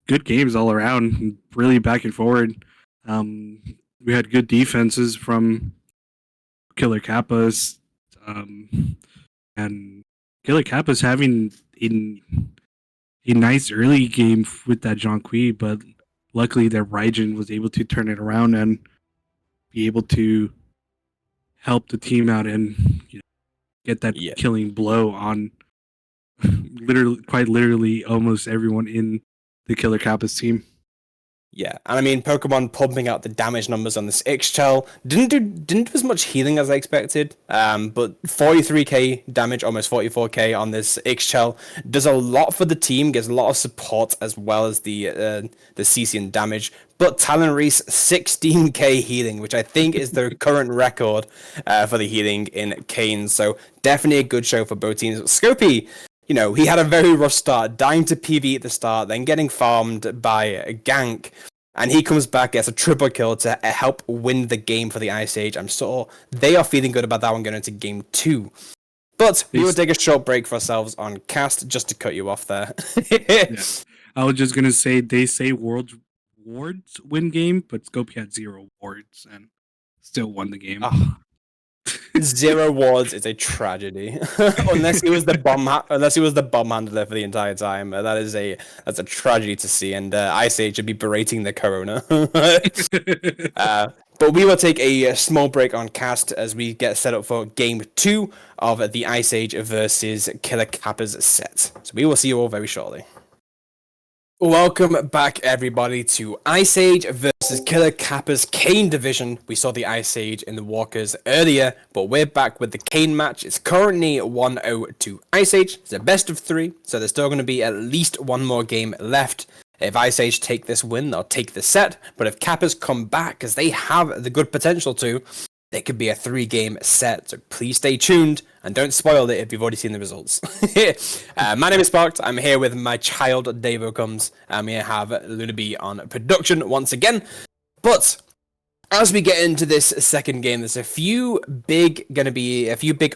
good games all around. Really back and forward. We had good defenses from Killer Kappas, and Killer Kappas having a nice early game with that Jonqui, but luckily their Raijin was able to turn it around and be able to help the team out and get that killing blow on quite literally almost everyone in the Killer Kappas team. Yeah, and I mean, Pokemon pumping out the damage numbers on this Ixchel didn't do as much healing as I expected. But 43k damage, almost 44k on this Ixchel does a lot for the team, gives a lot of support as well as the CC damage. But Talon Reese 16k healing, which I think is the current record for the healing in Canes. So definitely a good show for both teams. Scopy, he had a very rough start, dying to PV at the start, then getting farmed by a gank, and he comes back, gets a triple kill to help win the game for the Ice Age. I'm sure they are feeling good about that one going into game 2. But we will take a short break for ourselves on cast, just to cut you off there. Yeah. I was just going to say, they say wards win game, but Scopy had 0 wards and still won the game. 0 wards is a tragedy. unless he was the bomb handler for the entire time. That's a tragedy to see, and Ice Age should be berating the corona. But we will take a small break on cast as we get set up for game 2 of the Ice Age versus Killer Kappas set. So we will see you all very shortly. Welcome back, everybody, to Ice Age versus Killer Kappas Kane division. We saw the Ice Age in the Walkers earlier, but we're back with the Kane match. It's currently 1-0 to Ice Age. It's a best of 3, so there's still going to be at least one more game left. If Ice Age take this win, they'll take the set, but if Kappas come back, because they have the good potential to, it could be a 3-game set, so please stay tuned and don't spoil it if you've already seen the results. My name is Sparked. I'm here with my child, Davo Comes, and we have Lunaby on production once again. But as we get into this second game, there's a few big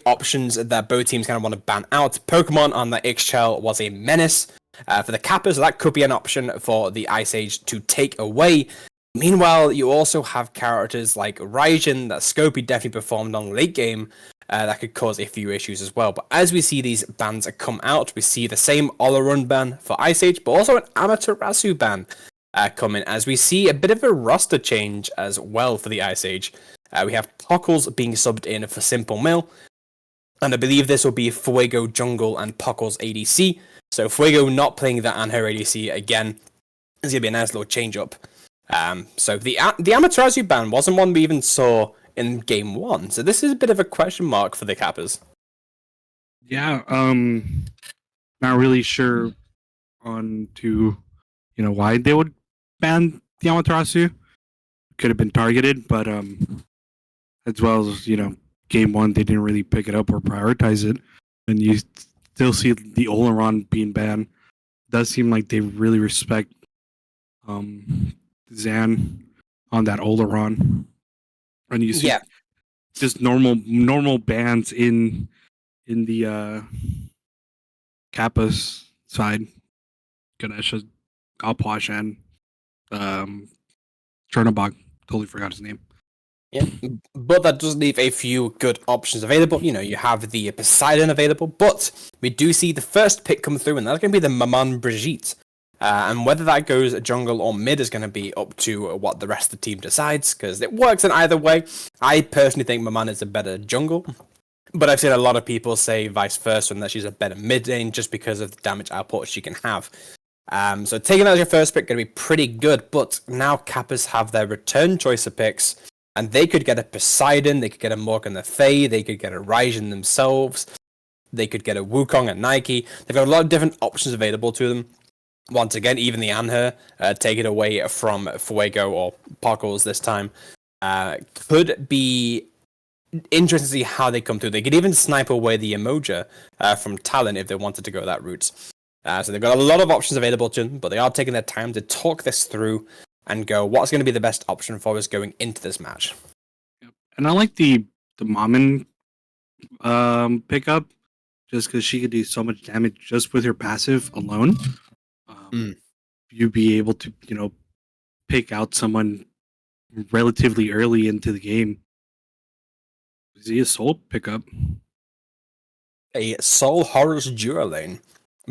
options that both teams kind of want to ban out. Pokemon on the Ixchel was a menace. For the Kappas, that could be an option for the Ice Age to take away. Meanwhile, you also have characters like Raijin that Scopy definitely performed on late game that could cause a few issues as well. But as we see these bans come out, we see the same Olorun ban for Ice Age, but also an Amaterasu ban coming as we see a bit of a roster change as well for the Ice Age. We have Pockles being subbed in for Simple Mill, and I believe this will be Fuego Jungle and Pockles ADC. So Fuego not playing that and her ADC again is going to be a nice little change up. So the Amaterasu ban wasn't one we even saw in game 1, so this is a bit of a question mark for the Kappas. Yeah, not really sure on to why they would ban the Amaterasu. Could have been targeted, but as well as game one they didn't really pick it up or prioritize it, and you still see the Oleron being banned. Does seem like they really respect Zan on that Oleron, and you see Yeah, just normal bans in the Kappas side. Ganesha, Alposh, and um, Chernobog. Totally forgot his name. yeah, but that does leave a few good options available. You have the Poseidon available, but we do see the first pick come through, and that's going to be the Maman Brigitte. And whether that goes jungle or mid is going to be up to what the rest of the team decides, because it works in either way. I personally think Maman is a better jungle, but I've seen a lot of people say vice versa, and that she's a better mid lane just because of the damage output she can have. So taking that as your first pick going to be pretty good, but now Kappas have their return choice of picks, and they could get a Poseidon, they could get a Morgan the Fae, they could get a Raijin themselves, they could get a Wukong and Nike. They've got a lot of different options available to them. Once again, even the Anher, take it away from Fuego or Pockles this time, could be interesting to see how they come through. They could even snipe away the Emoja from Talon if they wanted to go that route. So they've got a lot of options available to them, but they are taking their time to talk this through and go, what's going to be the best option for us going into this match? And I like the Mammon pickup just because she could do so much damage just with her passive alone. You'd be able to pick out someone relatively early into the game. Is he a soul pickup? A Soul Horus Dura lane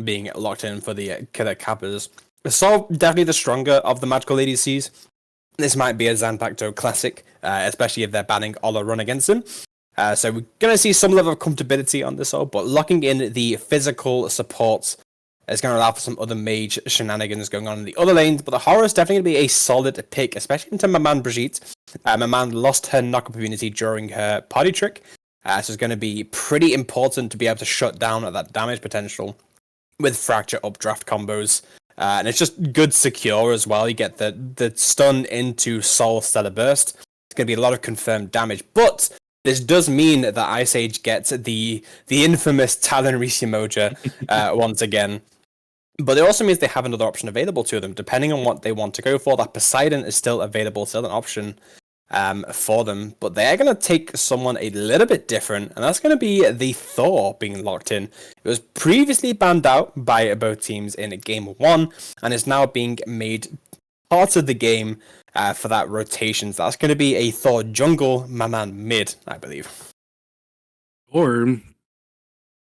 being locked in for the Killer Kappas. Soul definitely the stronger of the magical ADCs. This might be a Zanpakuto classic, especially if they're banning Ola Run against him. So we're going to see some level of comfortability on this Soul, but locking in the physical support is going to allow for some other mage shenanigans going on in the other lanes, but the Horror is definitely going to be a solid pick, especially into Maman Brigitte. Maman lost her knock-up immunity during her party trick, so it's going to be pretty important to be able to shut down that damage potential with Fracture updraft combos. And it's just good secure as well. You get the stun into Soul Stellar Burst. It's going to be a lot of confirmed damage, but this does mean that Ice Age gets the infamous Talon Rishimoja once again. But it also means they have another option available to them, depending on what they want to go for. That Poseidon is still available, still an option for them. But they're going to take someone a little bit different, and that's going to be the Thor being locked in. It was previously banned out by both teams in Game 1, and is now being made part of the game for that rotation. So that's going to be a Thor jungle, Maman mid, I believe. Or, if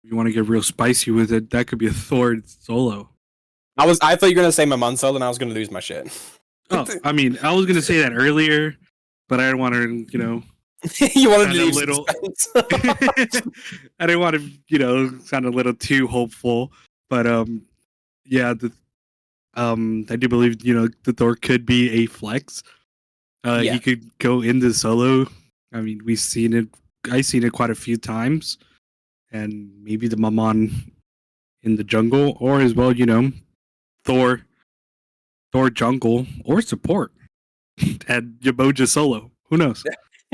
you want to get real spicy with it, that could be a Thor solo. I thought you were going to say Maman solo, and I was going to lose my shit. Oh, I mean, I was going to say that earlier, but I didn't want to, you wanted to sound leave a little. suspense. I didn't want to, sound a little too hopeful, but yeah, I do believe the Thor could be a flex. Yeah. He could go into solo. I mean, we've seen it. I've seen it quite a few times, and maybe the Maman in the jungle, or as well, Thor jungle or support, and Yamoja solo. Who knows?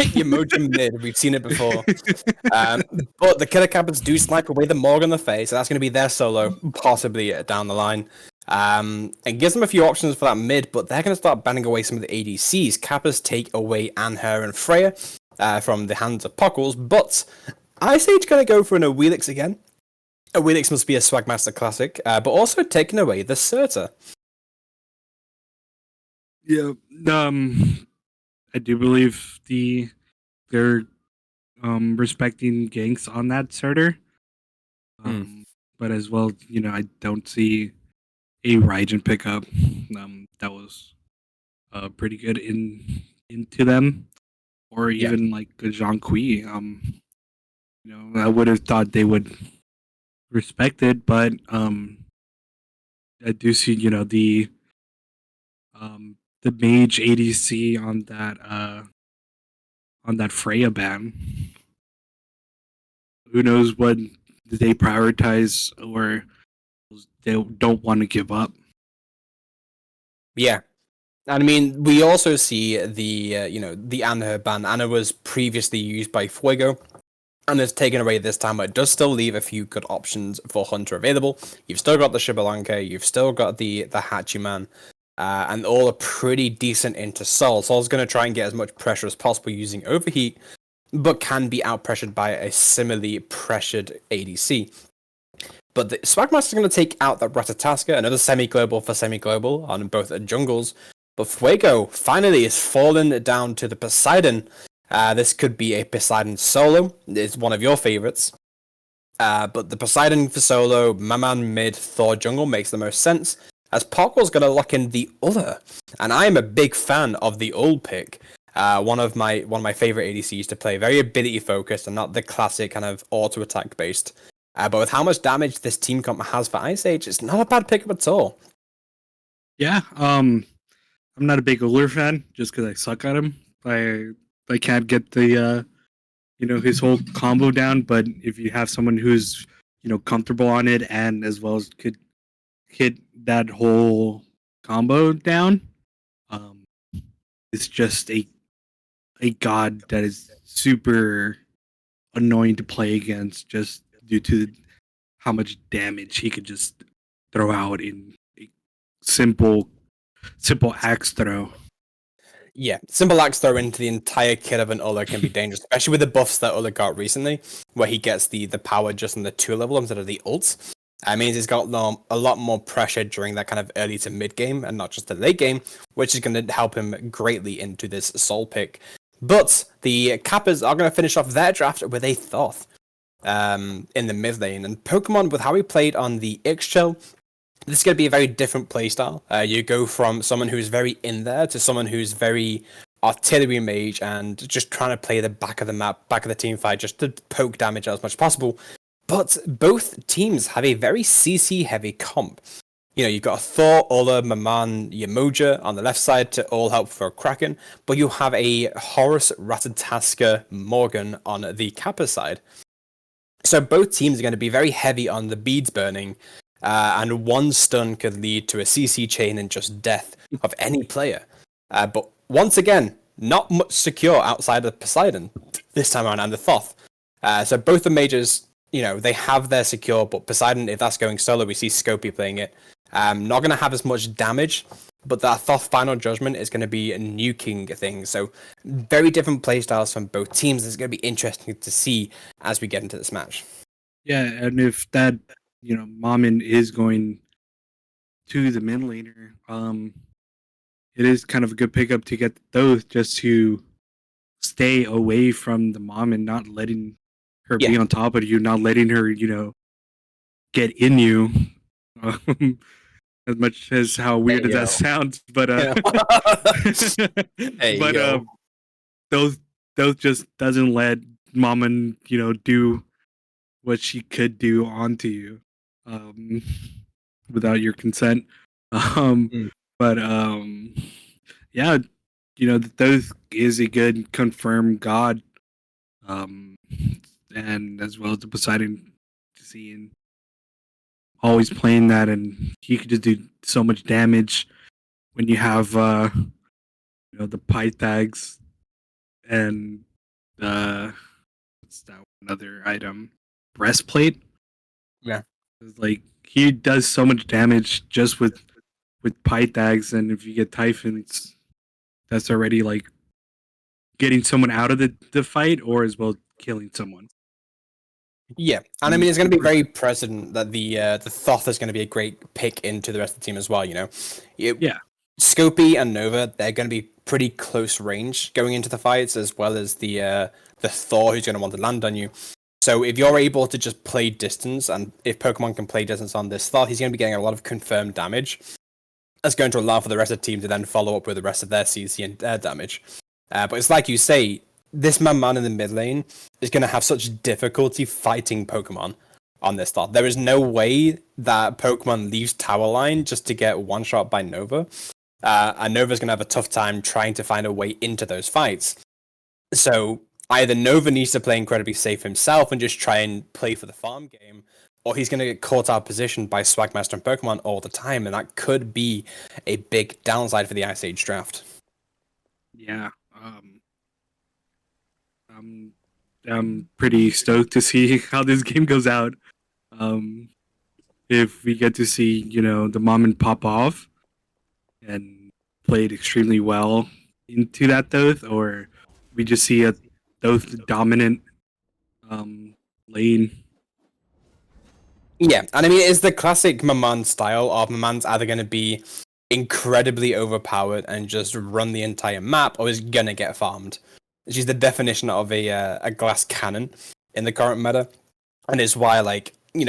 Yamoja mid, we've seen it before. But the Killer Kappas do snipe away the Morgan the Fae, so that's going to be their solo, possibly down the line. And gives them a few options for that mid, but they're going to start banning away some of the ADCs. Kappas take away Anher and Freya from the hands of Pockles, but Ice Age going to go for an Awelix again. Awelix must be a Swagmaster classic, but also taking away the Surta. Yeah, I do believe they're respecting ganks on that Surtur. But as well, I don't see a Raijin pickup. That was pretty good into them, or even like a Jean Kui. I would have thought they would respect it, but I do see the mage ADC on that Freya ban. Who knows what they prioritize or they don't want to give up. Yeah. And I mean, we also see the Ana ban. Ana was previously used by Fuego, and it's taken away this time, but it does still leave a few good options for Hunter available. You've still got the Shibalanke, you've still got the Hachiman, and all are pretty decent into Sol. Sol's going to try and get as much pressure as possible using Overheat, but can be out-pressured by a similarly pressured ADC. But the Swagmaster's going to take out that Ratataska, another semi-global for semi-global on both jungles. But Fuego finally is fallen down to the Poseidon. This could be a Poseidon solo. It's one of your favorites. But the Poseidon for solo, Maman mid, Thor jungle makes the most sense, as Parkour's going to lock in the other. And I am a big fan of the ult pick. One of my favorite ADCs to play, very ability focused and not the classic kind of auto attack based. But with how much damage this team comp has for Ice Age, it's not a bad pickup at all. Yeah, I'm not a big Uller fan just because I suck at him. I can't get the his whole combo down. But if you have someone who's comfortable on it and as well as could hit that whole combo down, it's just a god that is super annoying to play against just due to how much damage he could just throw out in a simple axe throw. Yeah, simple axe throw into the entire kit of an Uller can be dangerous, especially with the buffs that Uller got recently, where he gets the power just in the 2 level instead of the ults. That means he's got a lot more pressure during that kind of early to mid game and not just the late game, which is going to help him greatly into this Sol pick. But the Kappas are going to finish off their draft with a Thoth in the mid lane. And Pokemon, with how he played on the Ixchel, this is going to be a very different playstyle. You go from someone who's very in there to someone who's very artillery mage and just trying to play the back of the map, back of the team fight, just to poke damage as much as possible. But both teams have a very CC heavy comp. You've got a Thor, Uller, Maman, Yamoja on the left side to all help for Kraken, but you have a Horus, Ratataska, Morgan on the Kappa side. So both teams are going to be very heavy on the beads burning, and one stun could lead to a CC chain and just death of any player. But once again, not much secure outside of Poseidon this time around and the Thoth. So both the majors, they have their secure, but Poseidon, if that's going solo, we see Scopy playing it. Not going to have as much damage, but that Thoth Final Judgment is going to be a nuking thing. So very different playstyles from both teams. It's going to be interesting to see as we get into this match. Yeah, and if that Mammon is going to the mid laner, it is kind of a good pickup to get those just to stay away from the Mammon, not letting her be on top of you, not letting her, get in you. As much as how weird as that sounds, but those just doesn't let Mammon, do what she could do onto you. Without your consent. But yeah, those is a good confirmed god. And as well as the Poseidon seeing always playing that, and he could just do so much damage when you have the Pythags and what's that another item? Breastplate. Yeah. Like he does so much damage just with Pythags, and if you get Typhons, that's already like getting someone out of the fight or as well scale someone. Yeah, and I mean, it's going to be very present that the Thoth is going to be a great pick into the rest of the team as well, Yeah. Scopy and Nova, they're going to be pretty close range going into the fights, as well as the Thor who's going to want to land on you. So if you're able to just play distance, and if Pokemon can play distance on this Thoth, he's going to be getting a lot of confirmed damage. That's going to allow for the rest of the team to then follow up with the rest of their CC and their damage. But it's like you say, this man in the mid lane is going to have such difficulty fighting Pokemon on this Thoth. There is no way that Pokemon leaves tower line just to get one shot by Nova. And Nova's going to have a tough time trying to find a way into those fights. So either Nova needs to play incredibly safe himself and just try and play for the farm game, or he's going to get caught out of position by Swagmaster and Pokemon all the time, and that could be a big downside for the Ice Age draft. Yeah. I'm pretty stoked to see how this game goes out. If we get to see, the mom and pop off and played extremely well into that Thoth, or we just see a Thoth dominant lane. Yeah, and I mean, it's the classic Maman style of Maman's either going to be incredibly overpowered and just run the entire map, or is going to get farmed. She's the definition of a glass cannon in the current meta, and it's why, like, the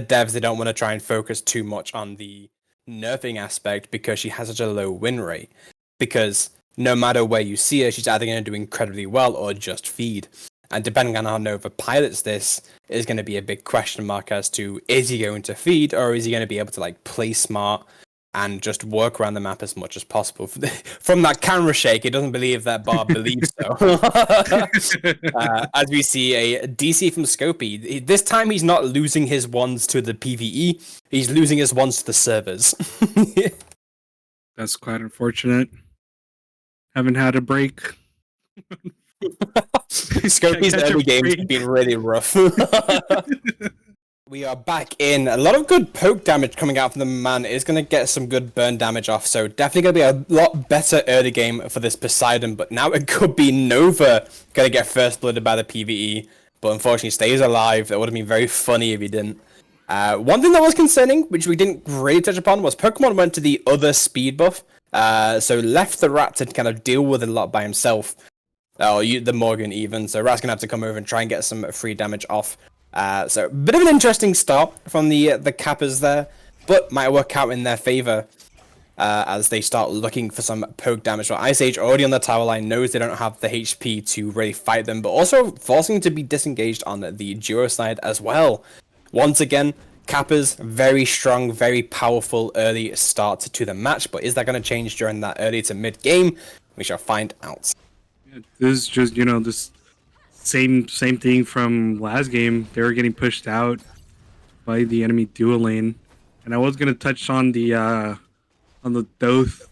devs, they don't want to try and focus too much on the nerfing aspect because she has such a low win rate. Because no matter where you see her, she's either going to do incredibly well or just feed. And depending on how Nova pilots this, is going to be a big question mark as to, is he going to feed, or is he going to be able to like play smart and just work around the map as much as possible? From that camera shake, it doesn't believe that Bob believes so. As we see a DC from Scopey, this time he's not losing his ones to the PvE, he's losing his ones to the servers. That's quite unfortunate. Haven't had a break. Scopey's early games have been really rough. We are back in. A lot of good poke damage coming out from the man. Is going to get some good burn damage off, so definitely going to be a lot better early game for this Poseidon, but now it could be Nova going to get first blooded by the PvE, but unfortunately stays alive. That would have been very funny if he didn't. One thing that was concerning, which we didn't really touch upon, was Pokemon went to the other speed buff, so left the rat to kind of deal with it a lot by himself. The Morgan even, so Rat's gonna have to come over and try and get some free damage off. So a bit of an interesting start from the Kappas there, but might work out in their favor as they start looking for some poke damage. Well, Ice Age already on the tower line knows they don't have the HP to really fight them, but also forcing to be disengaged on the duo side as well. Once again, Kappas, very strong, very powerful early start to the match, but is that going to change during that early to mid game? We shall find out. This is just, this same thing from last game. They were getting pushed out by the enemy duo lane, and I was gonna touch on the Thoth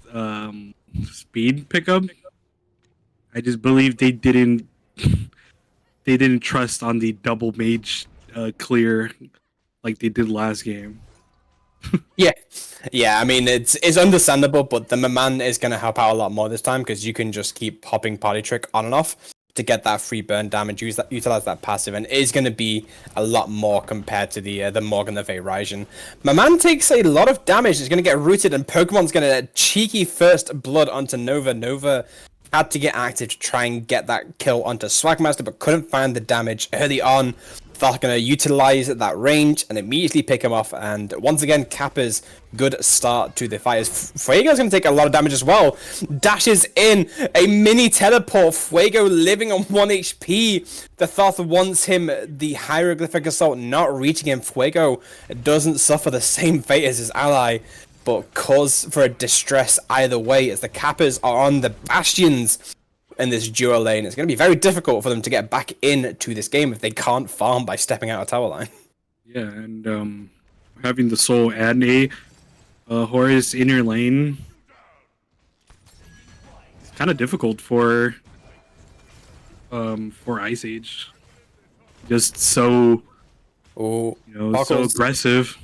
speed pickup. I just believe they didn't trust on the double mage clear like they did last game. Yeah. I mean, it's understandable, but the Maman is going to help out a lot more this time because you can just keep popping Party Trick on and off to get that free burn damage, utilize that passive, and it is going to be a lot more compared to the Morgan the FRH. Maman takes a lot of damage. He's going to get rooted, and Pokemon's going to cheeky first blood onto Nova. Nova had to get active to try and get that kill onto Swagmaster, but couldn't find the damage early on. They're going to utilize that range and immediately pick him off. And once again, Kappa's good start to the fight. Fuego's going to take a lot of damage as well. Dashes in a mini teleport. Fuego living on 1 HP. The Thoth wants him. The hieroglyphic assault not reaching him. Fuego doesn't suffer the same fate as his ally, but cause for a distress either way as the Kappas are on the bastions in this duo lane. It's going to be very difficult for them to get back into this game if they can't farm by stepping out of tower line. Yeah, and having the Soul and a Horus in your lane, it's kind of difficult for Ice Age. Just so so aggressive.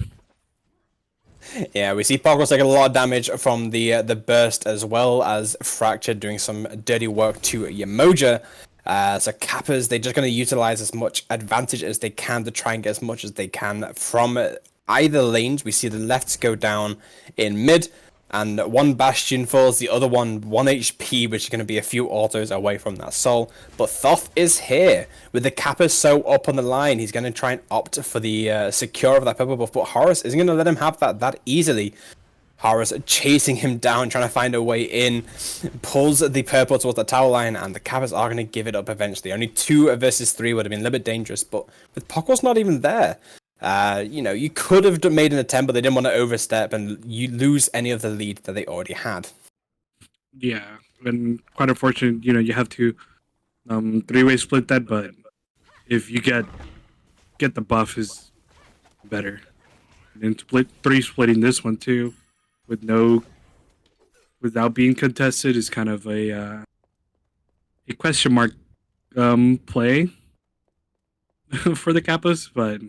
Yeah, we see Poggles taking a lot of damage from the burst, as well as Fracture doing some dirty work to Yamoja. So Kappas, they're just going to utilize as much advantage as they can to try and get as much as they can from either lanes. We see the lefts go down in mid, and one Bastion falls, the other one 1 HP, which is going to be a few autos away from that soul. But Thoth is here with the Kappas so up on the line. He's going to try and opt for the secure of that purple buff, but Horus isn't going to let him have that easily. Horus chasing him down, trying to find a way in, pulls the purple towards the tower line, and the Kappas are going to give it up eventually. Only 2 versus 3 would have been a little bit dangerous, but with Poggles not even there, you could have made an attempt, but they didn't want to overstep and you lose any of the lead that they already had. Yeah, and quite unfortunate, you have to 3-way split that, but if you get the buff, is better. And then splitting this one too, without being contested is kind of a question mark play for the Kappas, but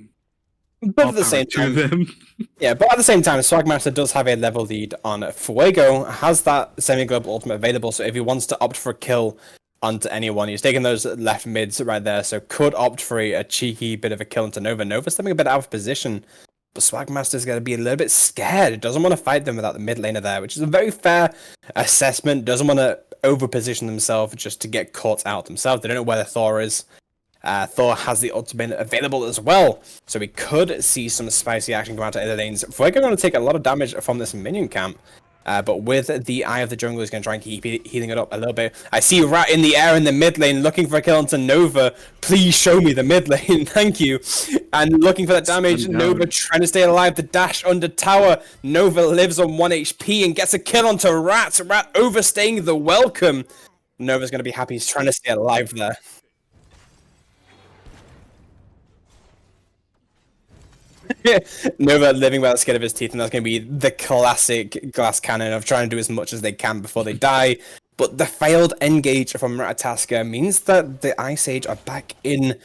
But at the same to time, them. yeah, but at the same time, Swagmaster does have a level lead on Fuego, has that semi-global ultimate available, so if he wants to opt for a kill onto anyone, he's taking those left mids right there, so could opt for a cheeky bit of a kill into Nova. Nova's stepping a bit out of position, but Swagmaster's going to be a little bit scared. He doesn't want to fight them without the mid laner there, which is a very fair assessment. Doesn't want to over-position themselves just to get caught out themselves. They don't know where the Thor is. Thor has the ultimate available as well, so we could see some spicy action come out of either lanes. Fuego going to take a lot of damage from this minion camp, but with the Eye of the Jungle, he's going to try and keep healing it up a little bit. I see Rat in the air in the mid lane, looking for a kill onto Nova. Please show me the mid lane, thank you. And looking for that damage, Nova trying to stay alive, the dash under tower. Nova lives on 1 HP and gets a kill onto Rat. Rat overstaying the welcome. Nova's going to be happy, he's trying to stay alive there. Nova living by the skin of his teeth, and that's going to be the classic glass cannon of trying to do as much as they can before they die. But the failed engage from Ratataska means that the Ice Age are back in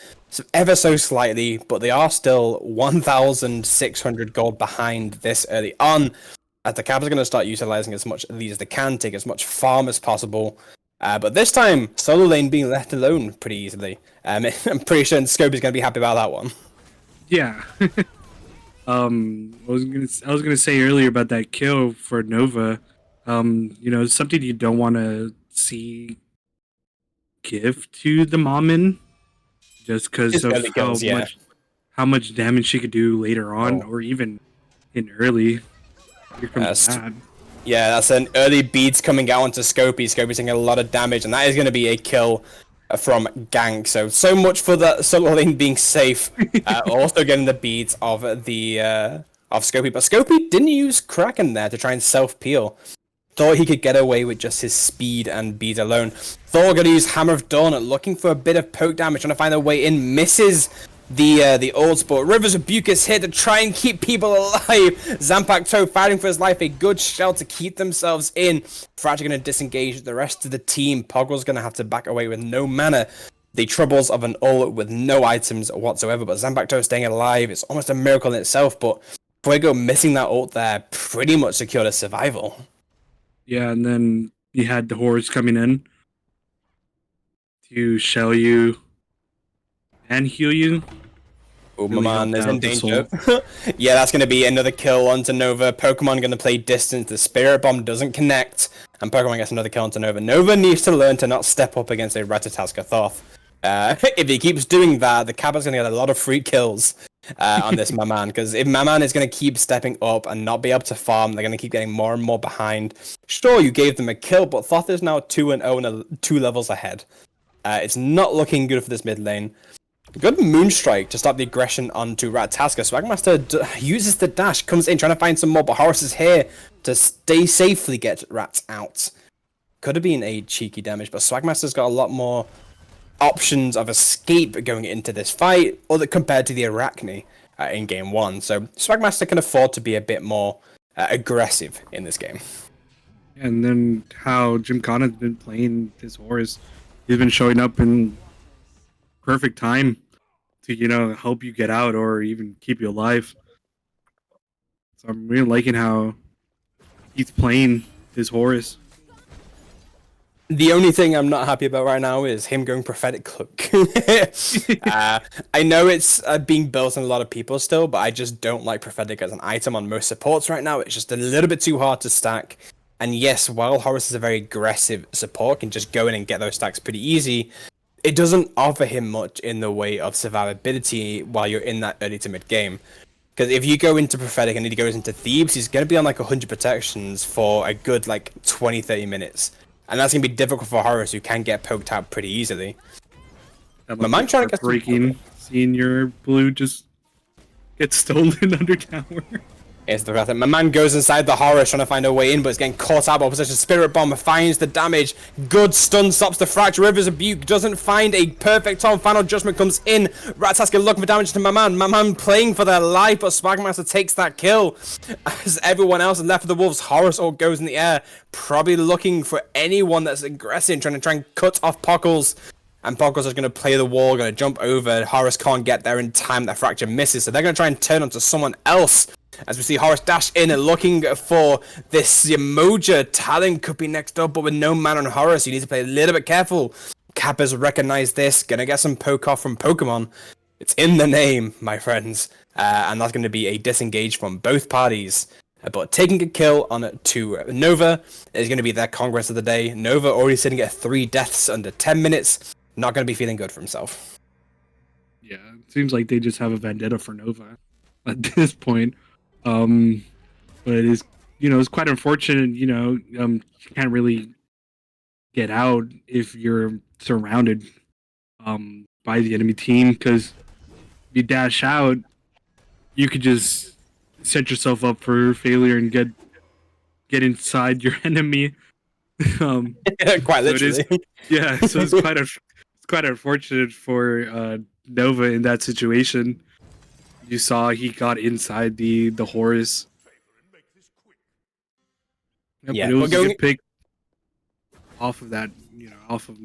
ever so slightly, but they are still 1,600 gold behind this early on. As the Kappas are going to start utilizing as much of these as they can, take as much farm as possible. But this time, solo lane being left alone pretty easily. I'm pretty sure Scopey's going to be happy about that one. Yeah. I was gonna say earlier about that kill for Nova. Something you don't want to see give to the Mammon, just because of how much damage she could do later on, or even in early. Here comes that. Yeah, that's an early beads coming out onto Scopey. Scopey's taking a lot of damage, and that is going to be a kill from gank. So much for the solo lane being safe. Also getting the beads of the of Scopey, but Scopey didn't use Kraken there to try and self peel. Thought he could get away with just his speed and beads alone. Thor gonna use Hammer of Dawn, looking for a bit of poke damage, trying to find a way in. Misses the ult, but Rivers Rebuke is here to try and keep people alive. Zampak Toe fighting for his life, a good shell to keep themselves in. FRH are going to disengage the rest of the team. Poggle's going to have to back away with no mana. The troubles of an ult with no items whatsoever, but Zampak Toe staying alive, it's almost a miracle in itself, but Fuego missing that ult there pretty much secured a survival. Yeah, and then you had the hordes coming in to shell you and heal you. Oh, my man is in danger. Yeah, that's going to be another kill onto Nova. Pokemon going to play distance. The Spirit Bomb doesn't connect, and Pokemon gets another kill onto Nova. Nova needs to learn to not step up against a Ratataska Thoth. If he keeps doing that, the Kappa's going to get a lot of free kills on this Maman, because if Maman is going to keep stepping up and not be able to farm, they're going to keep getting more and more behind. Sure, you gave them a kill, but Thoth is now 2-0 and 2 levels ahead. It's not looking good for this mid lane. Good Moonstrike to stop the aggression onto Ratataska. Swagmaster uses the dash, comes in, trying to find some more, but Horus is here to stay safely get Rats out. Could have been a cheeky damage, but Swagmaster's got a lot more options of escape going into this fight, other compared to the Arachne in game 1. So Swagmaster can afford to be a bit more aggressive in this game. And then how Gymkhana's been playing this Horus. He's been showing up in perfect time to help you get out or even keep you alive. So I'm really liking how he's playing this Horus. The only thing I'm not happy about right now is him going Prophetic Cloak. I know it's being built on a lot of people still, but I just don't like Prophetic as an item on most supports right now. It's just a little bit too hard to stack. And yes, while Horus is a very aggressive support, can just go in and get those stacks pretty easy, it doesn't offer him much in the way of survivability while you're in that early to mid game. Because if you go into Prophetic and he goes into Thebes, he's going to be on like 100 protections for a good like 20-30 minutes. And that's going to be difficult for Horus, who can get poked out pretty easily. My mind trying to get breaking, seeing your blue just get stolen under tower. It's the Wrath. My man goes inside the Horus trying to find a way in, but it's getting caught out by opposition. Spirit Bomb finds the damage. Good stun stops the Fracture. River's Rebuke doesn't find a perfect time. Final Judgment comes in. Ratataska looking for damage to my man. My man playing for their life, but Swagmaster takes that kill. As everyone else is left of the Wolves, Horus all goes in the air, probably looking for anyone that's aggressive, trying to cut off Pockles. And Pockles is going to play the wall, going to jump over. Horus can't get there in time. That Fracture misses, so they're going to try and turn onto someone else. As we see Horus dash in and looking for this Yemoja. Talon could be next up, but with no man on Horus, you need to play a little bit careful. Kappas recognize this, gonna get some poke off from Pokemon. It's in the name, my friends. And that's going to be a disengage from both parties. But taking a kill on to Nova is going to be their Congress of the day. Nova already sitting at 3 deaths under 10 minutes. Not going to be feeling good for himself. Yeah, it seems like they just have a vendetta for Nova at this point. But it's, it's quite unfortunate, you can't really get out if you're surrounded by the enemy team, because if you dash out, you could just set yourself up for failure and get inside your enemy. Quite literally. So it's quite unfortunate for Nova in that situation. You saw he got inside the Horus. Yeah, but it was a good pick off of that, off of.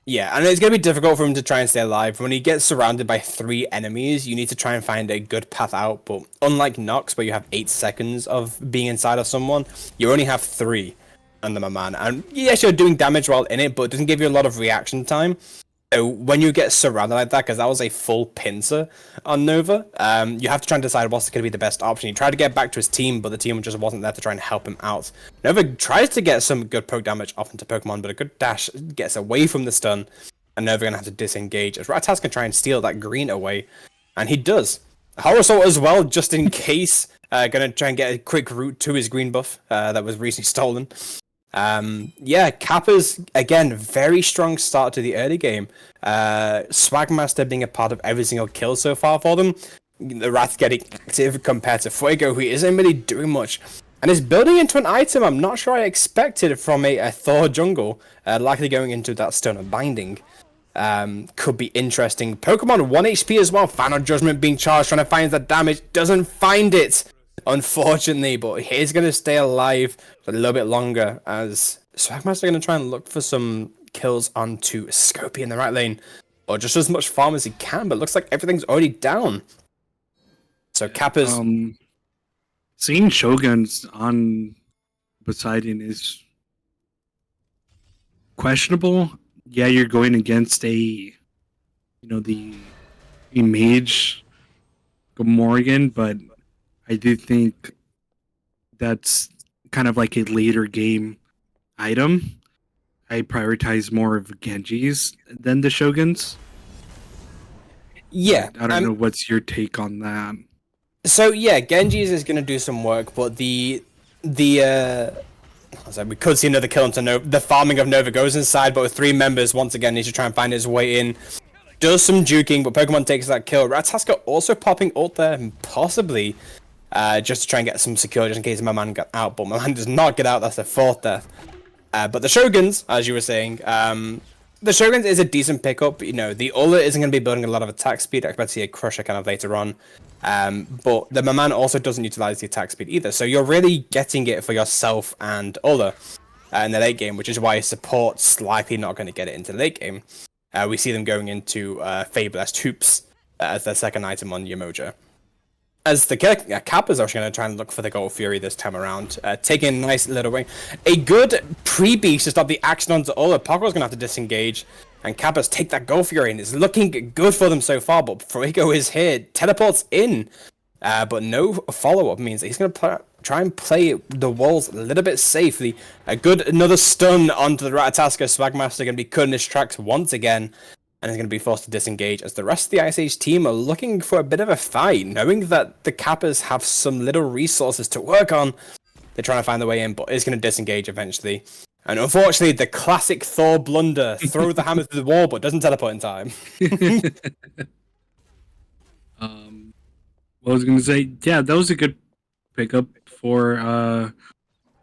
Yeah, and it's going to be difficult for him to try and stay alive. When he gets surrounded by 3 enemies, you need to try and find a good path out. But unlike Nox, where you have 8 seconds of being inside of someone, you only have 3 under my man. And yes, you're doing damage while in it, but it doesn't give you a lot of reaction time. So when you get surrounded like that, because that was a full pincer on Nova, you have to try and decide what's going to be the best option. He tried to get back to his team, but the team just wasn't there to try and help him out. Nova tries to get some good poke damage off into Pokemon, but a good dash gets away from the stun, and Nova going to have to disengage as Rattata can try and steal that green away, and he does. Horusol as well, just in case, going to try and get a quick route to his green buff that was recently stolen. Kappas, again, very strong start to the early game. Swagmaster being a part of every single kill so far for them. The Wrath getting active compared to Fuego, who isn't really doing much. And is building into an item I'm not sure I expected from a Thor jungle, likely going into that Stone of Binding. Could be interesting. Pokemon 1 HP as well. Final Judgment being charged, trying to find that damage. Doesn't find it, unfortunately, but he's going to stay alive for a little bit longer as Swagmaster going to try and look for some kills onto Scopy in the right lane, or just as much farm as he can, but looks like everything's already down. So Kappas... seeing Shoguns on Poseidon is questionable. Yeah, you're going against the mage Morgan, but I do think that's kind of like a later game item. I prioritize more of Genjis than the Shoguns. Yeah. I don't know, what's your take on that? So yeah, Genji's is going to do some work, but we could see another kill into Nova. The farming of Nova goes inside, but with 3 members, once again, needs to try and find his way in. Does some juking, but Pokemon takes that kill. Rattaska also popping ult there, possibly, just to try and get some secure, just in case my man got out. But my man does not get out, that's the 4th death. But the Shoguns, as you were saying, the Shoguns is a decent pickup. The Ulla isn't going to be building a lot of attack speed. I expect to see a Crusher kind of later on. But the Maman also doesn't utilize the attack speed either. So you're really getting it for yourself and Ulla in the late game, which is why support's likely not going to get it into the late game. We see them going into Fabulous Hoops as their second item on Yemoja. As the Kappas are going to try and look for the Gold Fury this time around, taking a nice little way. A good pre-beast to stop the action onto Ulla. Paco's going to have to disengage, and Kappas take that Gold Fury, and it's looking good for them so far, but Fuego is here, teleports in, but no follow-up means he's going to try and play the walls a little bit safely. Another stun onto the Rattataska. Swagmaster going to be cutting his tracks once again, and is going to be forced to disengage as the rest of the Ice Age team are looking for a bit of a fight, knowing that the Kappas have some little resources to work on. They're trying to find their way in, but is going to disengage eventually. And unfortunately, the classic Thor blunder, throw the hammer through the wall, but doesn't teleport in time. I was gonna say, yeah, that was a good pickup for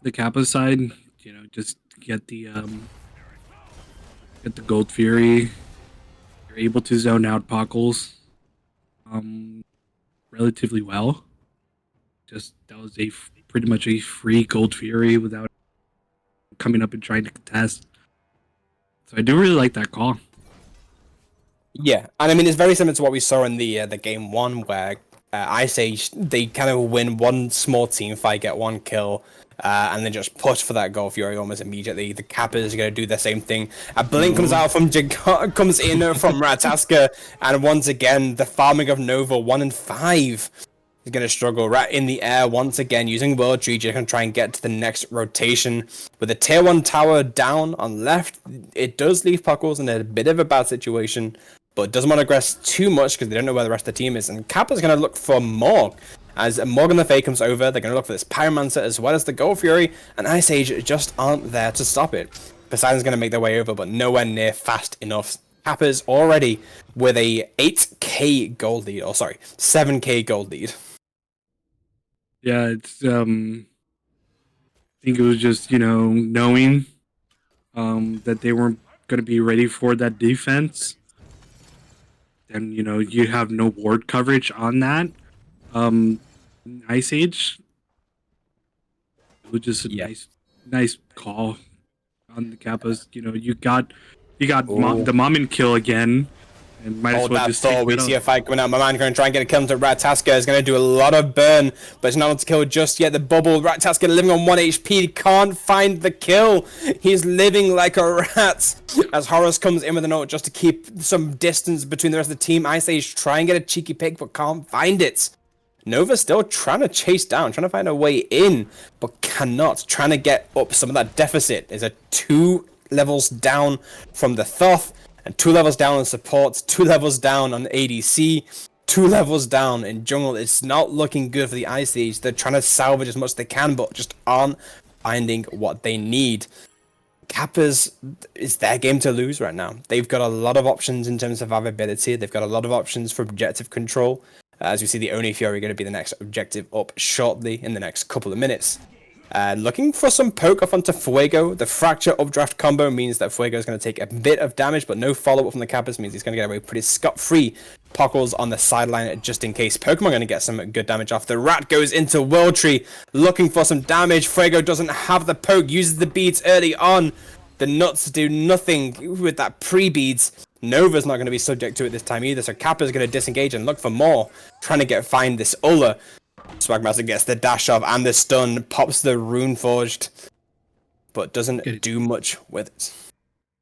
the Kappa side. You know, just get the Gold Fury. You're able to zone out Pockles um relatively well. Just that was pretty much a free Gold Fury without coming up and trying to contest. So I do really like that call. Yeah, and I mean it's very similar to what we saw in the game one where Ice Age they kind of win one small team fight, get one kill, and then just push for that Gold Fury almost immediately. The Kappas are gonna do the same thing. A blink comes out from comes in from Rataska, and once again the farming of Nova 1 and 5 is gonna struggle. Rat in the air once again using World Tree, just gonna try and get to the next rotation. With a tier 1 tower down on left, it does leave Puckles in a bit of a bad situation, but doesn't want to aggress too much because they don't know where the rest of the team is. And Kappa's going to look for Morg. As Morgan the Fae comes over, they're going to look for this Pyromancer as well as the Gold Fury, and Ice Age just aren't there to stop it. Poseidon's going to make their way over, but nowhere near fast enough. Kappa's already with a 8k gold lead, or sorry, 7k gold lead. Yeah, it's I think it was just, you know, knowing that they weren't gonna be ready for that defense. And you know, you have no ward coverage on that. Ice Age. It was just a nice call on the Kappas. You know, you got the mom and kill again, and might as well just take we see a fight going out. My man going to try and get a kill into Rataska. Is going to do a lot of burn, but it's not able to kill just yet. The bubble, Rataska living on 1 HP, can't find the kill. He's living like a rat. As Horus comes in with an ult just to keep some distance between the rest of the team. Ice Age try and get a cheeky pick, but can't find it. Nova still trying to chase down, trying to find a way in, but cannot. Trying to get up some of that deficit. Is a 2 levels down from the Thoth, and 2 levels down on support, 2 levels down on ADC, 2 levels down in jungle. It's not looking good for the Ice Age. They're trying to salvage as much as they can, but just aren't finding what they need. Kappas, it's their game to lose right now. They've got a lot of options in terms of availability. They've got a lot of options for objective control. As we see, the Oni Fury going to be the next objective up shortly in the next couple of minutes. Looking for some poke off onto Fuego. The Fracture Updraft combo means that Fuego is going to take a bit of damage, but no follow-up from the Kappas means he's going to get away pretty scot-free. Pockles on the sideline just in case. Pokemon going to get some good damage off. The Rat goes into World Tree, looking for some damage. Fuego doesn't have the poke, uses the beads early on. The Nuts do nothing with that pre-beads. Nova's not going to be subject to it this time either, so Kappa's going to disengage and look for more, trying to find this Ulla. Swagmaster gets the dash off and the stun, pops the Rune Forged, but doesn't do much with it.